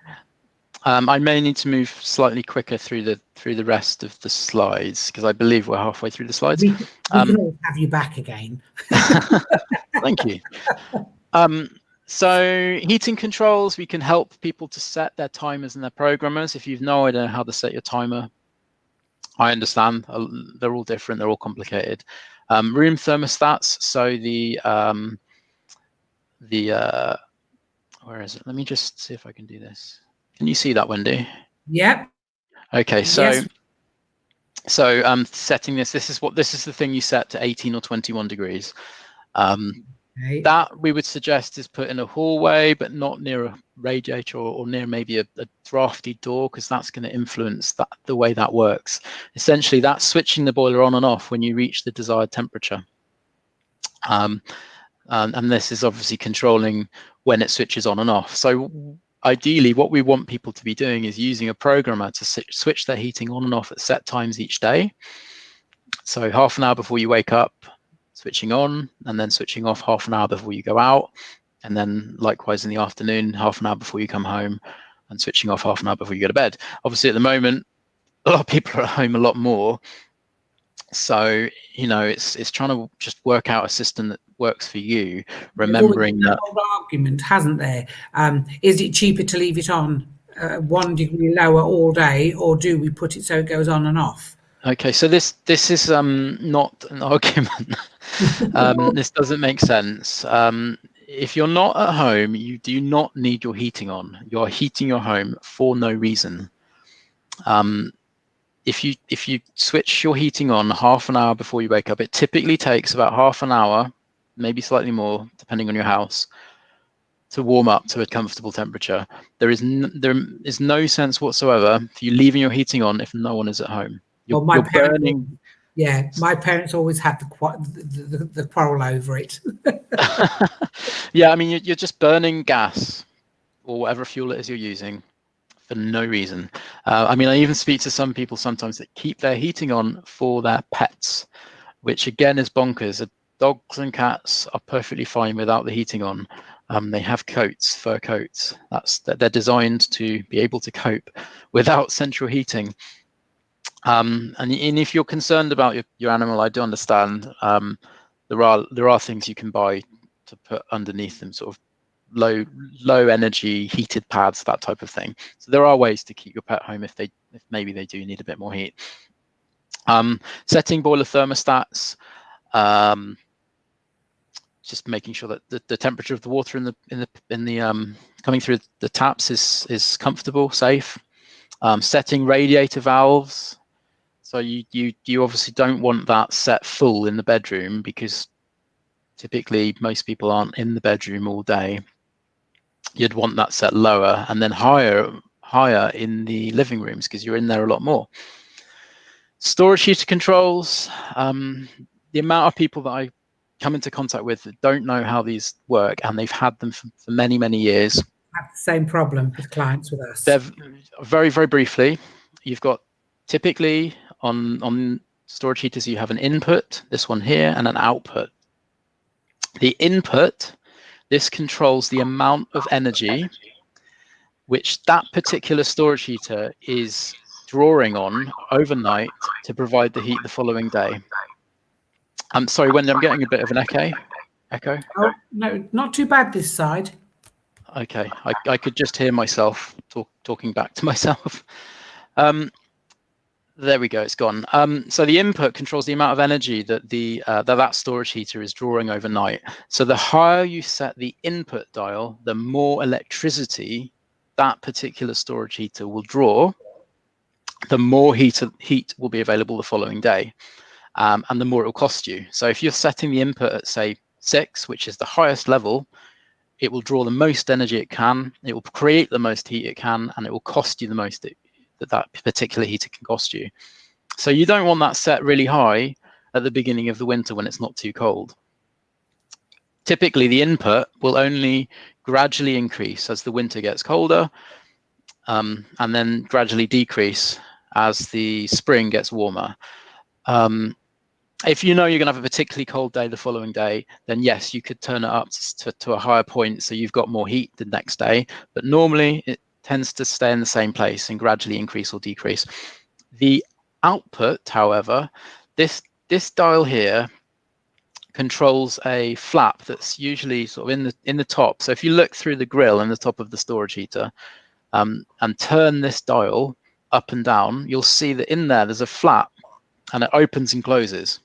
I may need to move slightly quicker through the rest of the slides because I believe we're halfway through the slides. We can always have you back again. Thank you. So heating controls, we can help people to set their timers and their programmers. If you've no idea how to set your timer, I understand. They're all different. They're all complicated. Room thermostats. So where is it? Let me just see if I can do this. Can you see that, Wendy? Yep. Okay, so yes. Setting this is the thing you set to 18 or 21 degrees. Okay. That we would suggest is put in a hallway, but not near a radiator or near maybe a drafty door, because that's going to influence the way that works. Essentially, that's switching the boiler on and off when you reach the desired temperature. And this is obviously controlling when it switches on and off. So ideally, what we want people to be doing is using a programmer to switch their heating on and off at set times each day. So half an hour before you wake up, switching on, and then switching off half an hour before you go out, and then likewise in the afternoon, half an hour before you come home, and switching off half an hour before you go to bed. Obviously, at the moment, a lot of people are at home a lot more. So, it's trying to just work out a system that works for you, remembering that old argument, hasn't there? Is it cheaper to leave it on 1 degree lower all day, or do we put it so it goes on and off? Okay, so this is not an argument. This doesn't make sense. If you're not at home, you do not need your heating on. You're heating your home for no reason. If you switch your heating on half an hour before you wake up, it typically takes about half an hour, maybe slightly more, depending on your house, to warm up to a comfortable temperature. There is no sense whatsoever for you leaving your heating on if no one is at home. Well, You're burning. Yeah, my parents always had the quarrel over it. Yeah, I mean, you're just burning gas or whatever fuel it is you're using for no reason. I mean, I even speak to some people sometimes that keep their heating on for their pets, which again is bonkers. Dogs and cats are perfectly fine without the heating on. They have coats, fur coats. They're designed to be able to cope without central heating. And if you're concerned about your animal, I do understand. There are things you can buy to put underneath them, sort of low energy heated pads, that type of thing. So there are ways to keep your pet home if maybe they do need a bit more heat. Setting boiler thermostats, just making sure that the temperature of the water in the coming through the taps is comfortable, safe. Setting radiator valves. So you obviously don't want that set full in the bedroom, because typically most people aren't in the bedroom all day. You'd want that set lower and then higher in the living rooms, because you're in there a lot more. Storage heater controls. The amount of people that I come into contact with that don't know how these work, and they've had them for many years. Have the same problem with clients with us. They're very briefly. You've got typically on storage heaters, you have an input, this one here, and an output. The input, this controls the amount of energy which that particular storage heater is drawing on overnight to provide the heat the following day. I'm sorry, Wendy, I'm getting a bit of an echo. Oh, no, not too bad this side. Okay, I could just hear myself talking back to myself. There we go, it's gone. So the input controls the amount of energy that that storage heater is drawing overnight. So the higher you set the input dial, the more electricity that particular storage heater will draw, the more heat will be available the following day, and the more it will cost you. So if you're setting the input at, say, 6, which is the highest level, it will draw the most energy it can, it will create the most heat it can, and it will cost you the most that particular heater can cost you. So you don't want that set really high at the beginning of the winter when it's not too cold. Typically, the input will only gradually increase as the winter gets colder, and then gradually decrease as the spring gets warmer. If you know you're going to have a particularly cold day the following day, then yes, you could turn it up to a higher point, so you've got more heat the next day. But normally, it tends to stay in the same place and gradually increase or decrease. The output, however, this dial here controls a flap that's usually sort of in the top. So if you look through the grill in the top of the storage heater, and turn this dial up and down, you'll see that in there's a flap, and it opens and closes.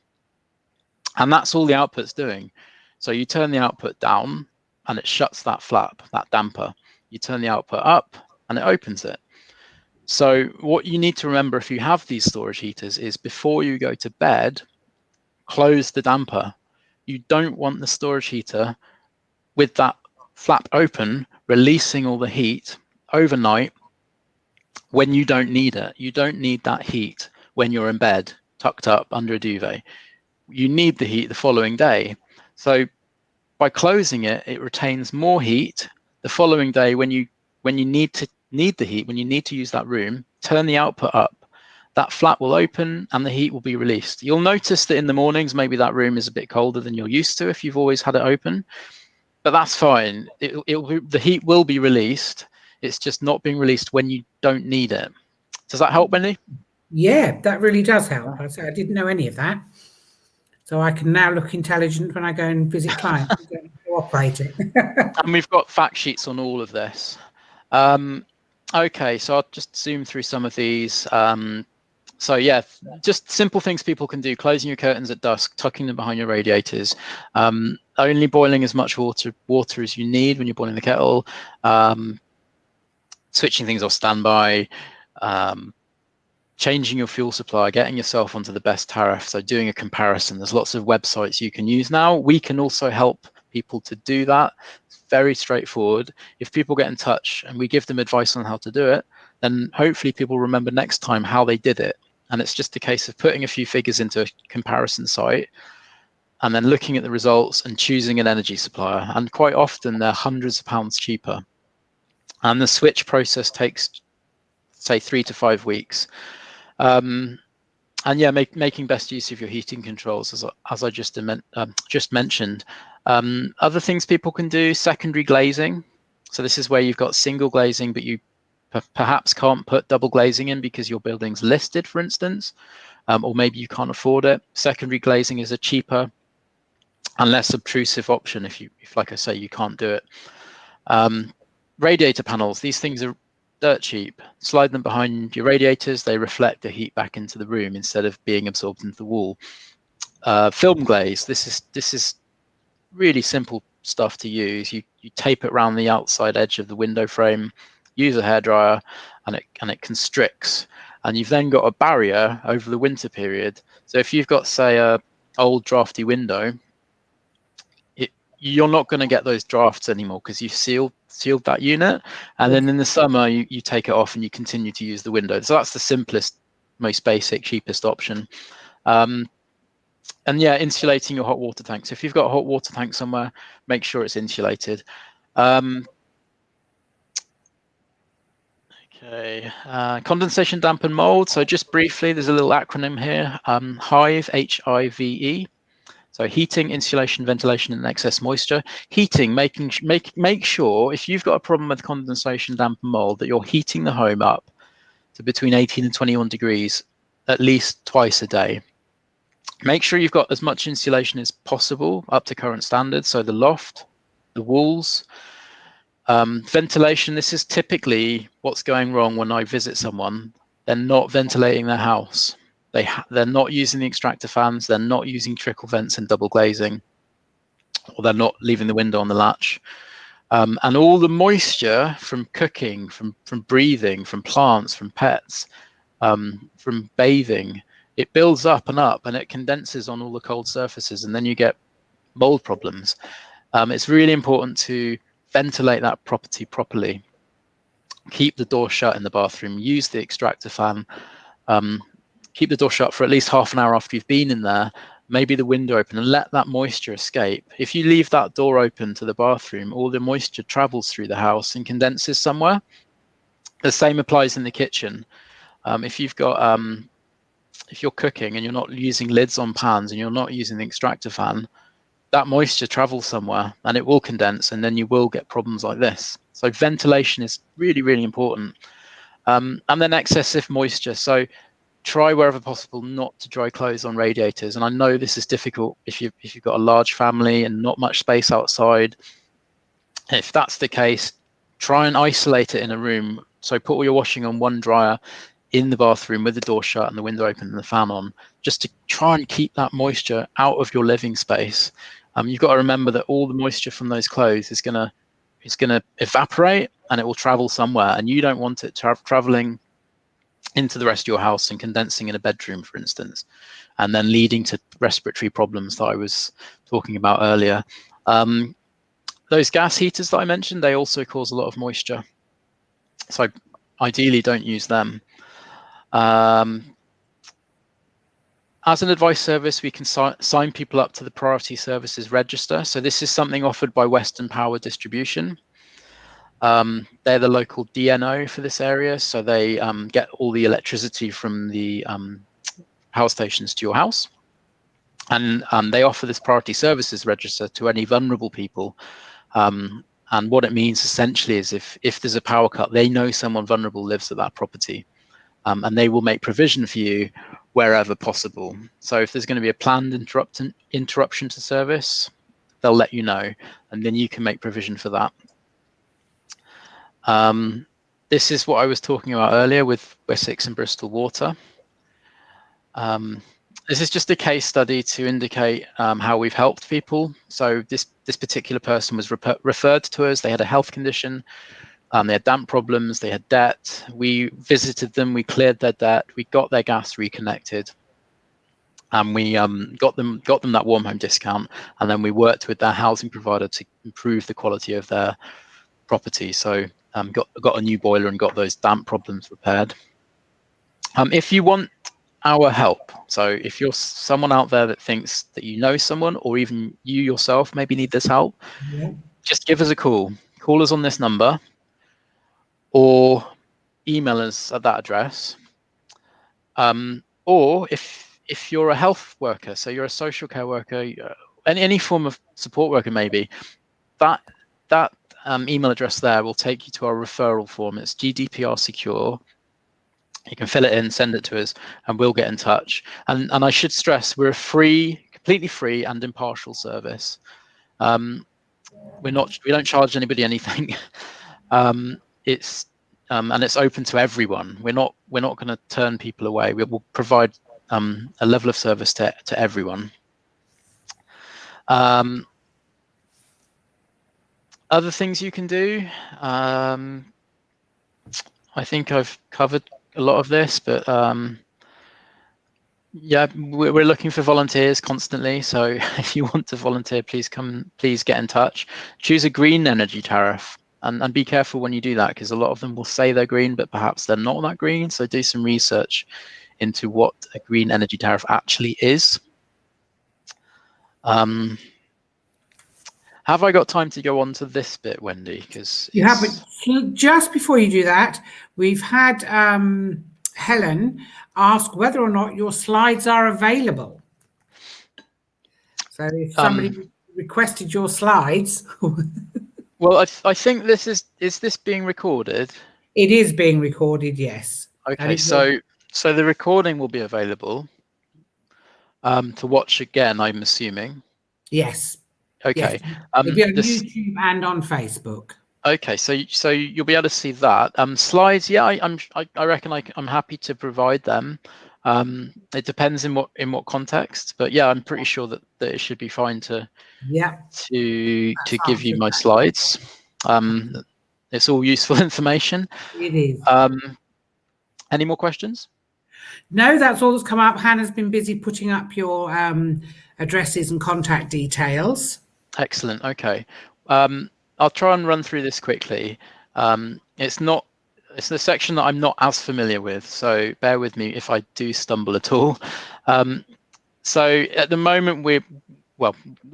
And that's all the output's doing. So you turn the output down and it shuts that flap, that damper. You turn the output up and it opens it. So what you need to remember if you have these storage heaters is, before you go to bed, close the damper. You don't want the storage heater with that flap open, releasing all the heat overnight when you don't need it. You don't need that heat when you're in bed, tucked up under a duvet. You need the heat the following day. So by closing it, it retains more heat the following day when you need the heat, when you need to use that room. Turn the output up, that flap will open and the heat will be released. You'll notice that in the mornings, maybe that room is a bit colder than you're used to if you've always had it open, but that's fine. The heat will be released. It's just not being released when you don't need it. Does that help, Wendy? Yeah, that really does help. I didn't know any of that. So I can now look intelligent when I go and visit clients and operate it. And we've got fact sheets on all of this. Okay, so I'll just zoom through some of these. So yeah, just simple things people can do: closing your curtains at dusk, tucking them behind your radiators, only boiling as much water as you need when you're boiling the kettle, switching things off standby, changing your fuel supply, getting yourself onto the best tariff. So doing a comparison. There's lots of websites you can use now. We can also help people to do that. It's very straightforward. If people get in touch and we give them advice on how to do it, then hopefully people remember next time how they did it. And it's just a case of putting a few figures into a comparison site and then looking at the results and choosing an energy supplier. And quite often they're hundreds of pounds cheaper. And the switch process takes, say, 3 to 5 weeks. And yeah, making best use of your heating controls, as I just mentioned. Other things people can do: secondary glazing. So this is where you've got single glazing, but you perhaps can't put double glazing in because your building's listed, for instance, or maybe you can't afford it. Secondary glazing is a cheaper and less obtrusive option if, like I say, you can't do it. Radiator panels, these things are dirt cheap. Slide them behind your radiators, they reflect the heat back into the room instead of being absorbed into the wall. Film glaze, this is really simple stuff to use. You tape it around the outside edge of the window frame, use a hairdryer, and it constricts. And you've then got a barrier over the winter period. So if you've got, say, a old drafty window, you're not going to get those drafts anymore because you've sealed that unit. And then in the summer, you take it off and you continue to use the window. So that's the simplest, most basic, cheapest option. And yeah, insulating your hot water tank. So if you've got a hot water tank somewhere, make sure it's insulated. Okay, condensation, damp, and mold. So just briefly, there's a little acronym here: HIVE, H-I-V-E. So heating, insulation, ventilation, and excess moisture. Heating, make sure if you've got a problem with condensation, damp, and mold, that you're heating the home up to between 18 and 21 degrees at least twice a day. Make sure you've got as much insulation as possible up to current standards. So the loft, the walls. Ventilation, this is typically what's going wrong when I visit someone. They're not ventilating their house. They're not using the extractor fans. They're not using trickle vents and double glazing, or they're not leaving the window on the latch. And all the moisture from cooking, from breathing, from plants, from pets, from bathing, it builds up and it condenses on all the cold surfaces, and then you get mold problems. It's really important to ventilate that property properly. Keep the door shut in the bathroom. Use the extractor fan. Keep the door shut for at least half an hour after you've been in there, maybe the window open, and let that moisture escape. If you leave that door open to the bathroom, all the moisture travels through the house and condenses somewhere. The same applies in the kitchen. If you've got, if you're cooking and you're not using lids on pans and you're not using the extractor fan, that moisture travels somewhere and it will condense, and then you will get problems like this. So ventilation is really, really important. And then excessive moisture. So try wherever possible not to dry clothes on radiators. And I know this is difficult if you've got a large family and not much space outside. If that's the case, try and isolate it in a room. So put all your washing on one dryer in the bathroom with the door shut and the window open and the fan on, just to try and keep that moisture out of your living space. You've got to remember that all the moisture from those clothes is gonna evaporate and it will travel somewhere, and you don't want it traveling into the rest of your house and condensing in a bedroom, for instance, and then leading to respiratory problems that I was talking about earlier. Those gas heaters that I mentioned, they also cause a lot of moisture. So ideally don't use them. As an advice service, we can sign people up to the Priority Services Register. So this is something offered by Western Power Distribution. They're the local DNO for this area, so they get all the electricity from the power stations to your house. And they offer this Priority Services Register to any vulnerable people. And what it means essentially is if there's a power cut, they know someone vulnerable lives at that property. And they will make provision for you wherever possible. So if there's going to be a planned interruption to service, they'll let you know, and then you can make provision for that. This is what I was talking about earlier with Wessex and Bristol Water. This is just a case study to indicate how we've helped people. So this particular person was referred to us. They had a health condition. They had damp problems, they had debt. We visited them, we cleared their debt, we got their gas reconnected. and we got them that warm home discount, and then we worked with their housing provider to improve the quality of their property. So got a new boiler and got those damp problems repaired. If you want our help, so if you're someone out there that thinks that you know someone, or even you yourself maybe need this help, just give us a call. Call us on this number, or email us at that address. Or if you're a health worker, so you're a social care worker, any form of support worker, maybe that email address there will take you to our referral form. It's GDPR secure. You can fill it in, send it to us, and we'll get in touch. And I should stress, we're a completely free and impartial service. We don't charge anybody anything. It's and it's open to everyone. We're not going to turn people away. We will provide a level of service to everyone. Other things you can do. I think I've covered a lot of this, but yeah, we're looking for volunteers constantly. So if you want to volunteer, please get in touch. Choose a green energy tariff, and be careful when you do that, because a lot of them will say they're green, but perhaps they're not that green. So do some research into what a green energy tariff actually is. Have I got time to go on to this bit, Wendy? Because you have, but just before you do that, we've had Helen ask whether or not your slides are available. So if somebody requested your slides. Well, I think this is this being recorded? It is being recorded, yes. Okay, so the recording will be available to watch again, I'm assuming. Yes. Okay. Yes. It'll be on YouTube and on Facebook. Okay, so you'll be able to see that. Slides, yeah, I reckon I'm happy to provide them. It depends in what context, but yeah, I'm pretty sure that it should be fine to give you my slides. It's all useful information. It is. Any more questions? No, that's all that's come up. Hannah's been busy putting up your addresses and contact details. Excellent. Okay. I'll try and run through this quickly. It's the section that I'm not as familiar with, so bear with me if I do stumble at all. So at the moment we're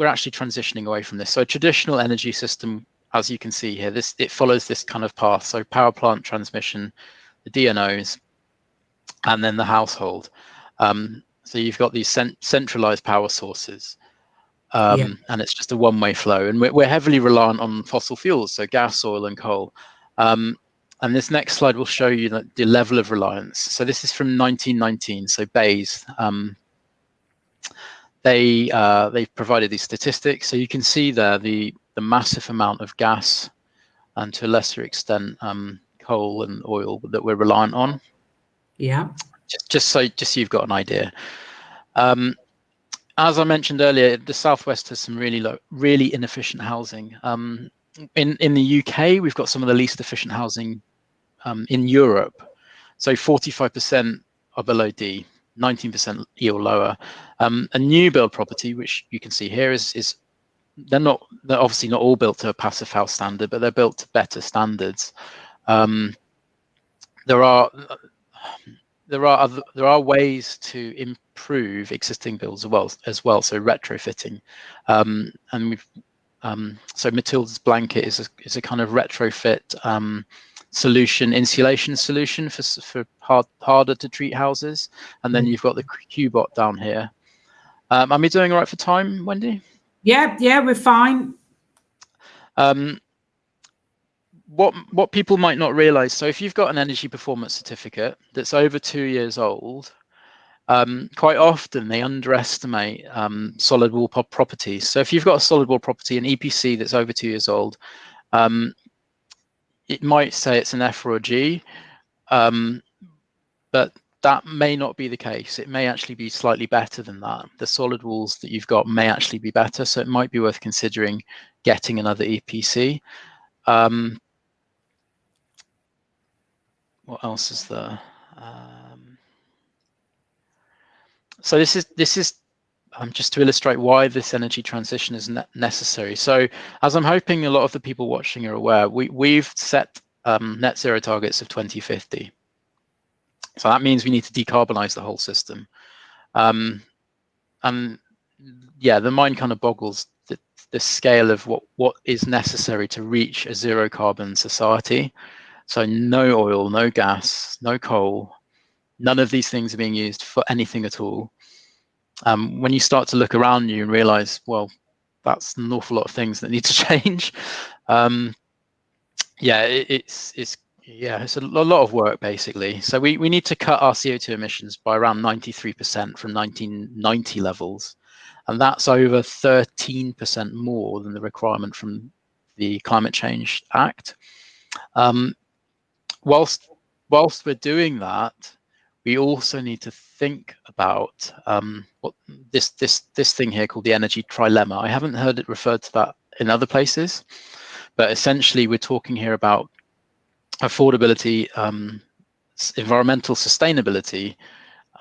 actually transitioning away from this. So a traditional energy system, as you can see here, it follows this kind of path. So power plant transmission, the DNOs, and then the household. So you've got these centralized power sources. And it's just a one-way flow, and we're heavily reliant on fossil fuels, so gas, oil, and coal. And this next slide will show you the level of reliance. So this is from 1919, so Bayes. They've provided these statistics, so you can see there the massive amount of gas, and to a lesser extent coal and oil that we're reliant on. Yeah. Just so you've got an idea. As I mentioned earlier, the Southwest has some really inefficient housing. In the UK, we've got some of the least efficient housing in Europe. So 45% are below D, 19% E or lower. A new build property, which you can see here, is they're obviously not all built to a passive house standard, but they're built to better standards. There are ways to improve existing builds as well. So retrofitting, and we've so Matilda's blanket is a kind of retrofit insulation solution for harder to treat houses. And then you've got the Qbot down here. Are we doing all right for time, Wendy? Yeah, we're fine. What people might not realize, so if you've got an energy performance certificate that's over 2 years old, quite often they underestimate solid wall properties. So if you've got a solid wall property, an EPC that's over 2 years old, it might say it's an F or a G, but that may not be the case. It may actually be slightly better than that. The solid walls that you've got may actually be better, so it might be worth considering getting another EPC. What else is there? So this is just to illustrate why this energy transition is necessary. So as I'm hoping a lot of the people watching are aware, we've set net zero targets of 2050. So that means we need to decarbonize the whole system. And yeah, the mind kind of boggles the scale of what is necessary to reach a zero carbon society. So no oil, no gas, no coal, none of these things are being used for anything at all. When you start to look around you and realize, well, that's an awful lot of things that need to change. Yeah, it's a lot of work basically. So we need to cut our CO2 emissions by around 93% from 1990 levels, and that's over 13% more than the requirement from the Climate Change Act. Whilst we're doing that, we also need to think about what this thing here called the energy trilemma. I haven't heard it referred to that in other places, but essentially we're talking here about affordability, environmental sustainability,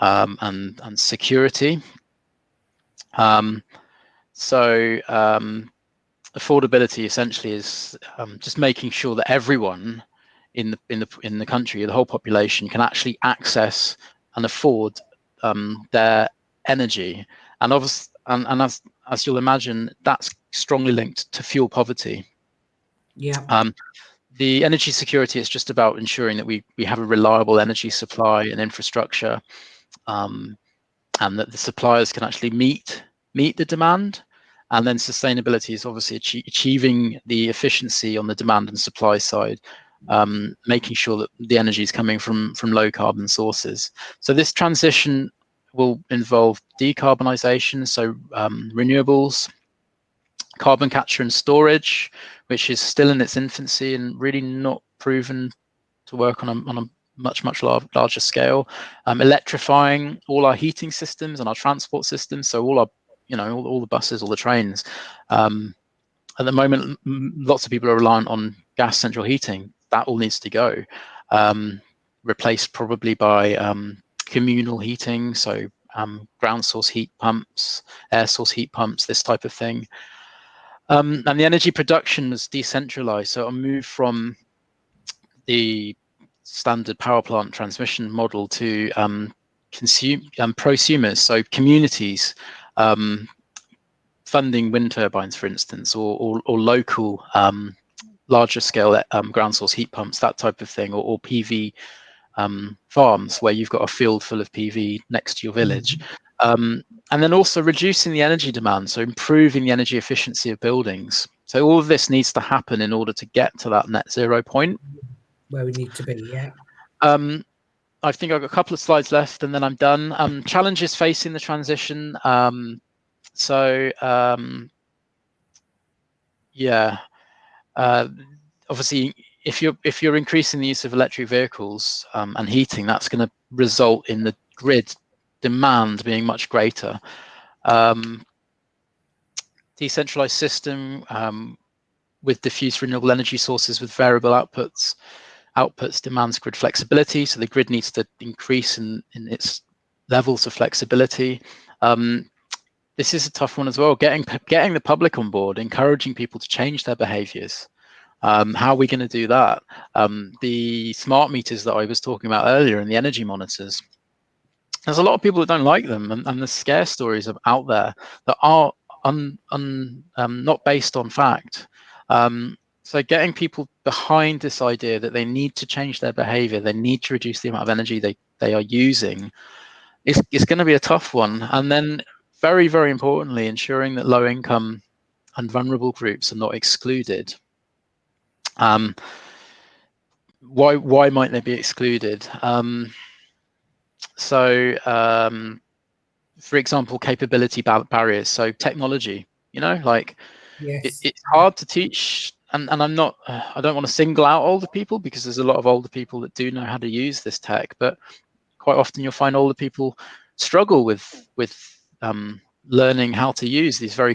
and security. Affordability essentially is just making sure that everyone in the country, the whole population, can actually access and afford their energy. And obviously, and as you'll imagine, that's strongly linked to fuel poverty. Yeah. The energy security is just about ensuring that we have a reliable energy supply and infrastructure, and that the suppliers can actually meet the demand. And then sustainability is obviously achieving the efficiency on the demand and supply side, making sure that the energy is coming from low carbon sources. So this transition will involve decarbonisation, so renewables, carbon capture and storage, which is still in its infancy and really not proven to work on a much larger scale. Electrifying all our heating systems and our transport systems, so all our all the buses, all the trains. At the moment, lots of people are reliant on gas central heating. That all needs to go, replaced probably by communal heating, so ground source heat pumps, air source heat pumps, this type of thing. And the energy production was decentralized, so it'll move from the standard power plant transmission model to prosumers, so communities funding wind turbines, for instance, or local larger scale ground source heat pumps, that type of thing, or PV farms where you've got a field full of PV next to your village. And then also reducing the energy demand, so improving the energy efficiency of buildings. So all of this needs to happen in order to get to that net zero point. Where we need to be, yeah. I think I've got a couple of slides left and then I'm done. Challenges facing the transition. Obviously, if you're increasing the use of electric vehicles and heating, that's going to result in the grid demand being much greater. Decentralized system with diffuse renewable energy sources with variable outputs demands grid flexibility, so the grid needs to increase in its levels of flexibility. This is a tough one as well, getting the public on board, encouraging people to change their behaviors. How are we going to do that? The smart meters that I was talking about earlier and the energy monitors, there's a lot of people that don't like them, and the scare stories are out there that are not based on fact. So getting people behind this idea that they need to change their behavior, they need to reduce the amount of energy they are using, is going to be a tough one. And then very, very importantly, ensuring that low income and vulnerable groups are not excluded. Why might they be excluded? For example, capability barriers. So technology, like Yes. it's hard to teach. And I don't want to single out older people, because there's a lot of older people that do know how to use this tech, but quite often you'll find older people struggle with learning how to use these very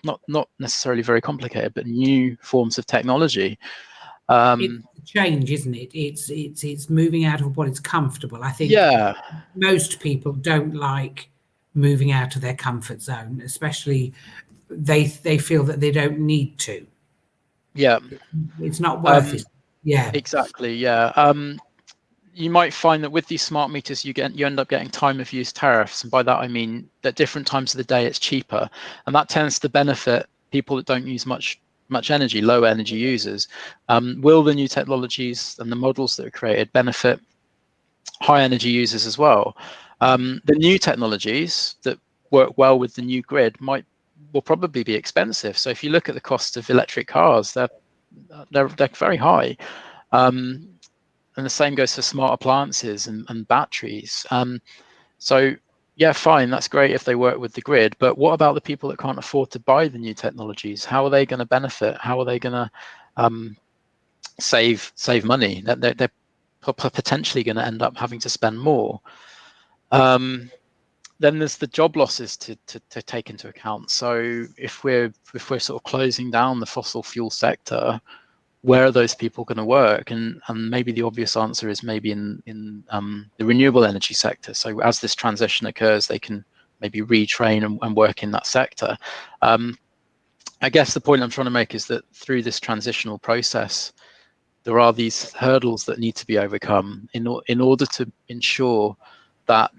not necessarily very complicated, but new forms of technology. It's change, isn't it? It's moving out of what is comfortable. I think yeah, most people don't like moving out of their comfort zone, especially they feel that they don't need to. Yeah. It's not worth it. Yeah. Exactly. Yeah. You might find that with these smart meters, you end up getting time of use tariffs, and by that I mean that different times of the day it's cheaper, and that tends to benefit people that don't use much energy, low energy users. Will the new technologies and the models that are created benefit high energy users as well? The new technologies that work well with the new grid will probably be expensive. So if you look at the cost of electric cars, they're very high. And the same goes for smart appliances and batteries. So yeah, fine, that's great if they work with the grid, but what about the people that can't afford to buy the new technologies? How are they going to benefit? How are they going to save money? They're potentially going to end up having to spend more. Then there's the job losses to take into account. So if we're sort of closing down the fossil fuel sector, where are those people going to work? And maybe the obvious answer is maybe in the renewable energy sector. So as this transition occurs, they can maybe retrain and work in that sector. I guess the point I'm trying to make is that through this transitional process, there are these hurdles that need to be overcome in order to ensure that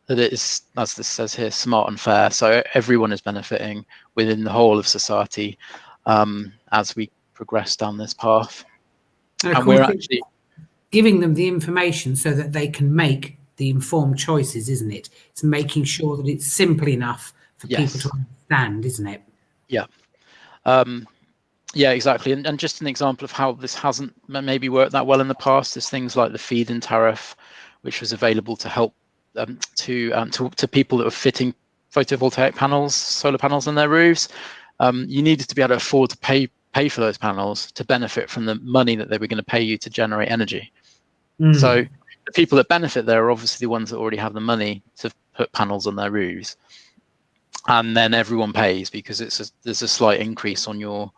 that it is, as this says here, smart and fair. So everyone is benefiting within the whole of society as we progress down this path. And we're actually giving them the information so that they can make the informed choices, isn't it? It's making sure that it's simple enough for people to understand, isn't it? Yeah. Yeah, exactly. And just an example of how this hasn't maybe worked that well in the past is things like the feed-in tariff, which was available to help to people that were fitting photovoltaic panels, solar panels on their roofs. You needed to be able to afford to pay for those panels to benefit from the money that they were going to pay you to generate energy. So the people that benefit there are obviously the ones that already have the money to put panels on their roofs, and then everyone pays because there's a slight increase on your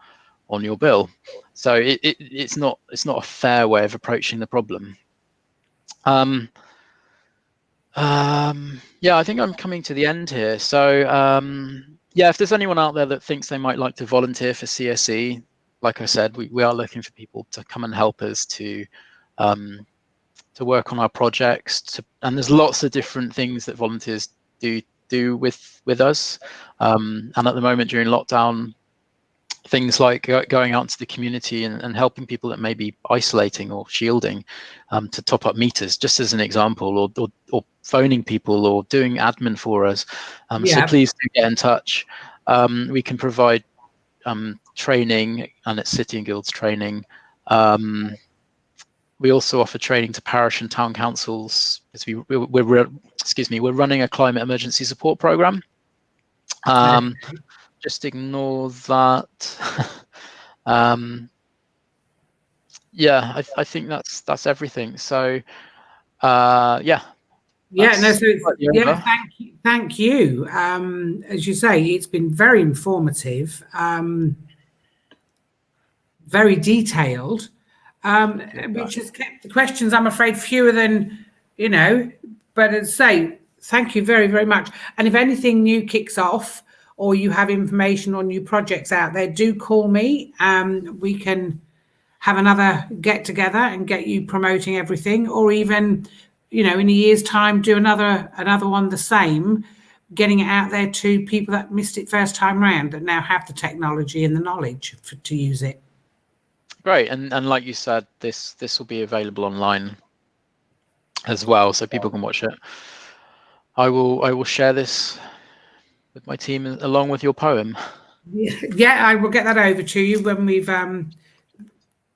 bill. So it's not a fair way of approaching the problem. Yeah, I think I'm coming to the end here. So yeah, if there's anyone out there that thinks they might like to volunteer for CSE, like I said, we are looking for people to come and help us to work on our projects. And there's lots of different things that volunteers do with us. And at the moment during lockdown, things like going out into the community and helping people that may be isolating or shielding to top up meters, just as an example, or phoning people or doing admin for us. So please do get in touch. We can provide training, and it's City and Guilds training. We also offer training to parish and town councils because we're running a climate emergency support program. Just ignore that. Yeah, I think that's everything. So yeah. No, so yeah, thank you. As you say, it's been very informative, very detailed, which has kept the questions, I'm afraid, fewer than, but as I say, thank you very, very much. And if anything new kicks off or you have information on new projects out there, do call me. We can have another get together and get you promoting everything, or even, in a year's time, do another one the same, getting it out there to people that missed it first time round that now have the technology and the knowledge to use it. Great, and like you said, this will be available online as well, so people can watch it. I will share this with my team along with your poem. Yeah, I will get that over to you when we've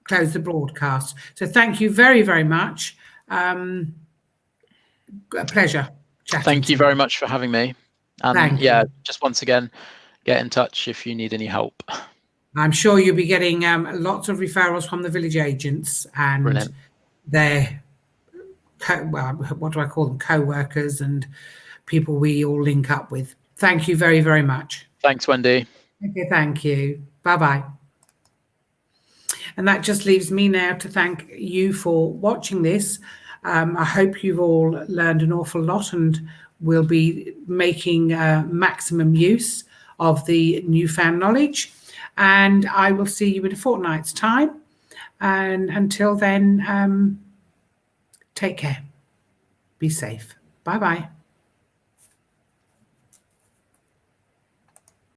closed the broadcast. So thank you very, very much. A pleasure chatting. Thank you very much for having me. And Thank yeah, you. just once again, get in touch if you need any help. I'm sure you'll be getting lots of referrals from the village agents and Brilliant. their what do I call them? Co-workers and people we all link up with. Thank you very, very much. Thanks, Wendy. Okay, thank you. Bye-bye. And that just leaves me now to thank you for watching this. I hope you've all learned an awful lot and we'll be making maximum use of the newfound knowledge. And I will see you in a fortnight's time. And until then, take care. Be safe. Bye-bye.